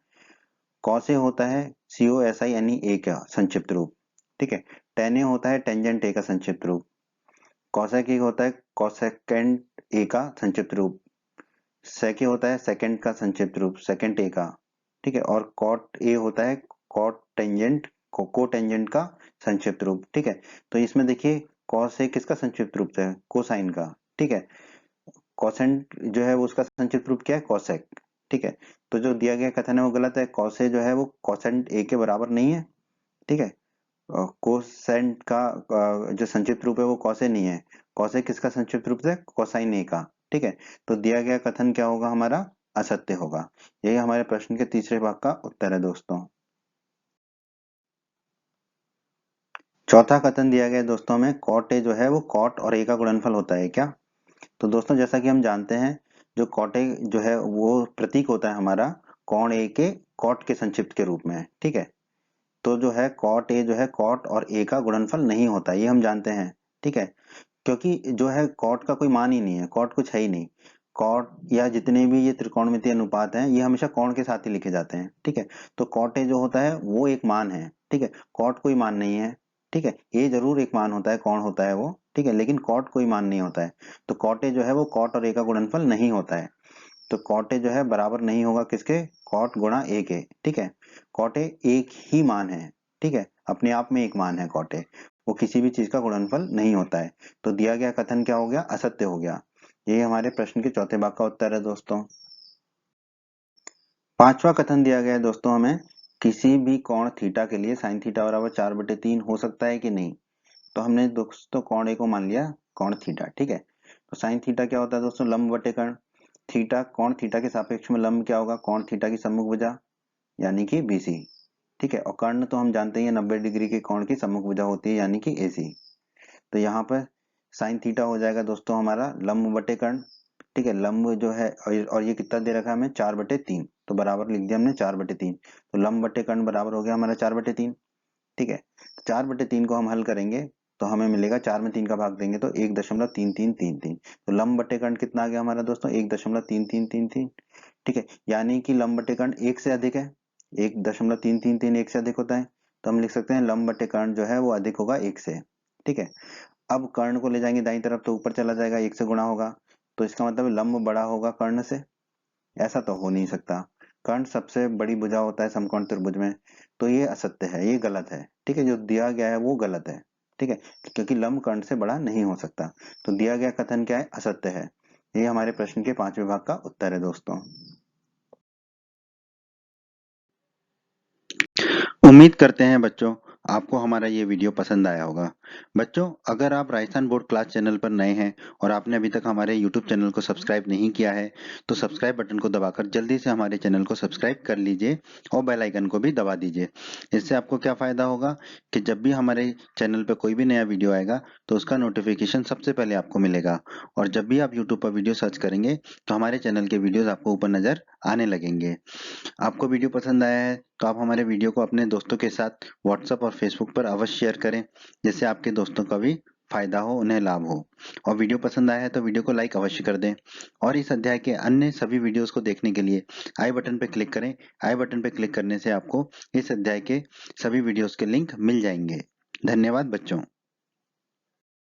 cos ए होता है COSINE का संक्षिप्त रूप। ठीक है, tan ए होता है टेंजेंट ए का संक्षिप्त रूप। cosec ए होता है कोसेकेंट ए का संक्षिप्त रूप। sec ए होता है सेकेंड का संक्षिप्त रूप, सेकेंट ए का। ठीक है, और cot ए होता है कॉट टेंजेंट कोटेंजेंट का संक्षिप्त रूप। ठीक है, तो इसमें देखिए cos ए किसका संक्षिप्त रूप है? कोसाइन का। ठीक है, कोसेंट जो है वो उसका संक्षिप्त रूप क्या है? कोसेक। ठीक है, तो जो दिया गया कथन है वो गलत है। cos ए जो है वो कोसेंट ए के बराबर नहीं है। ठीक है, कोसेंट का जो संक्षिप्त रूप है वो cos ए नहीं है। cos ए किसका संक्षिप्त रूप है? कोसाइन ए का। ठीक है, तो दिया गया कथन क्या होगा हमारा? असत्य होगा। यही हमारे प्रश्न के तीसरे भाग का उत्तर है दोस्तों। चौथा कथन दिया गया है दोस्तों में, कॉट ए जो है वो कॉट और ए का गुणनफल होता है क्या? तो दोस्तों जैसा कि हम जानते हैं, जो कॉट ए जो है वो प्रतीक होता है हमारा कोण ए के कॉट के संक्षिप्त के रूप में। ठीक है, तो जो है कॉट ए जो है कॉट और ए का गुणनफल नहीं होता, ये हम जानते हैं। ठीक है, क्योंकि जो है कॉट का कोई मान ही नहीं है, कॉट कुछ है ही नहीं। कॉट या जितने भी ये त्रिकोणमितीय अनुपात हैं ये हमेशा कोण के साथ ही लिखे जाते हैं। ठीक है, तो कॉट ए जो होता है वो एक मान है। ठीक है, कॉट कोई मान नहीं है। ठीक है, ए जरूर एक मान होता है, कोण होता है वो। ठीक है, लेकिन कॉट कोई मान नहीं होता है। तो कॉट ए जो है वो कॉट और ए का गुणनफल नहीं होता है। तो कॉट ए जो है बराबर नहीं होगा किसके? कॉट गुणा ए के। ठीक है, कॉट ए एक ही मान है। ठीक है, अपने आप में एक मान है कॉट ए, वो किसी भी चीज का गुणनफल नहीं होता है। तो दिया गया कथन क्या हो गया? असत्य हो गया। यही हमारे प्रश्न के चौथे भाग का उत्तर है दोस्तों। पांचवा कथन दिया गया है दोस्तों हमें, किसी भी कोण थीटा के लिए साइन थीटा बराबर 4/3 हो सकता है कि नहीं? तो हमने दोस्तों कोण ए को मान लिया कोण थीटा। ठीक है, तो साइन थीटा क्या होता है दोस्तों? लंब बटे कर्ण। थीटा कोण थीटा के सापेक्ष में लंब क्या होगा? कोण थीटा की सम्मुख भुजा यानी कि BC। ठीक है, और कर्ण तो हम जानते हैं 90 डिग्री के कोण की सम्मुख भुजा होती है यानी कि AC। तो यहाँ पर साइन थीटा हो जाएगा दोस्तों हमारा लंब बटे कर्ण। ठीक है, लंब जो है और ये कितना दे रखा है हमें? 4/3, तो बराबर लिख दिया हमने 4/3। तो लंब बटे कर्ण बराबर हो गया हमारा 4/3। ठीक है, 4/3 को हम हल करेंगे तो हमें मिलेगा, 4 में 3 का भाग देंगे तो 1.3333। तो लंब बटे कर्ण कितना आ गया हमारा दोस्तों? 1.3333। ठीक है, यानी कि लंब बटे कर्ण 1 से अधिक है। 1.333 1 से अधिक होता है, तो हम लिख सकते हैं लंब बटे कर्ण जो है वो अधिक होगा 1 से। ठीक है, अब कर्ण को ले जाएंगे दाईं तरफ तो ऊपर चला जाएगा, 1 से गुणा होगा, तो इसका मतलब लंब बड़ा होगा कर्ण से। ऐसा तो हो नहीं सकता, कर्ण सबसे बड़ी भुजा होता है समकोण त्रिभुज में। तो ये असत्य है, ये गलत है। ठीक है, जो दिया गया है वो गलत है। ठीक है, क्योंकि लंब कर्ण से बड़ा नहीं हो सकता। तो दिया गया कथन क्या है? असत्य है। ये हमारे प्रश्न के 5वें भाग का उत्तर है दोस्तों। उम्मीद करते हैं बच्चों आपको हमारा ये वीडियो पसंद आया होगा। बच्चों अगर आप राजस्थान बोर्ड क्लास चैनल पर नए हैं और आपने अभी तक हमारे YouTube चैनल को सब्सक्राइब नहीं किया है तो सब्सक्राइब बटन को दबाकर जल्दी से हमारे चैनल को सब्सक्राइब कर लीजिए और बेल आइकन को भी दबा दीजिए। इससे आपको क्या फ़ायदा होगा कि जब भी हमारे चैनल पर कोई भी नया वीडियो आएगा तो उसका नोटिफिकेशन सबसे पहले आपको मिलेगा, और जब भी आप यूट्यूब पर वीडियो सर्च करेंगे तो हमारे चैनल के वीडियोज़ आपको ऊपर नज़र आने लगेंगे। आपको वीडियो पसंद आया है तो आप हमारे वीडियो को अपने दोस्तों के साथ व्हाट्सएप और फेसबुक पर अवश्य शेयर करें, जिससे आपके दोस्तों का भी फायदा हो, उन्हें लाभ हो। और वीडियो पसंद आया है तो वीडियो को लाइक अवश्य कर दें, और इस अध्याय के अन्य सभी वीडियोस को देखने के लिए आई बटन पर क्लिक करें। आई बटन पर क्लिक करने से आपको इस अध्याय के सभी वीडियोस के लिंक मिल जाएंगे। धन्यवाद बच्चों।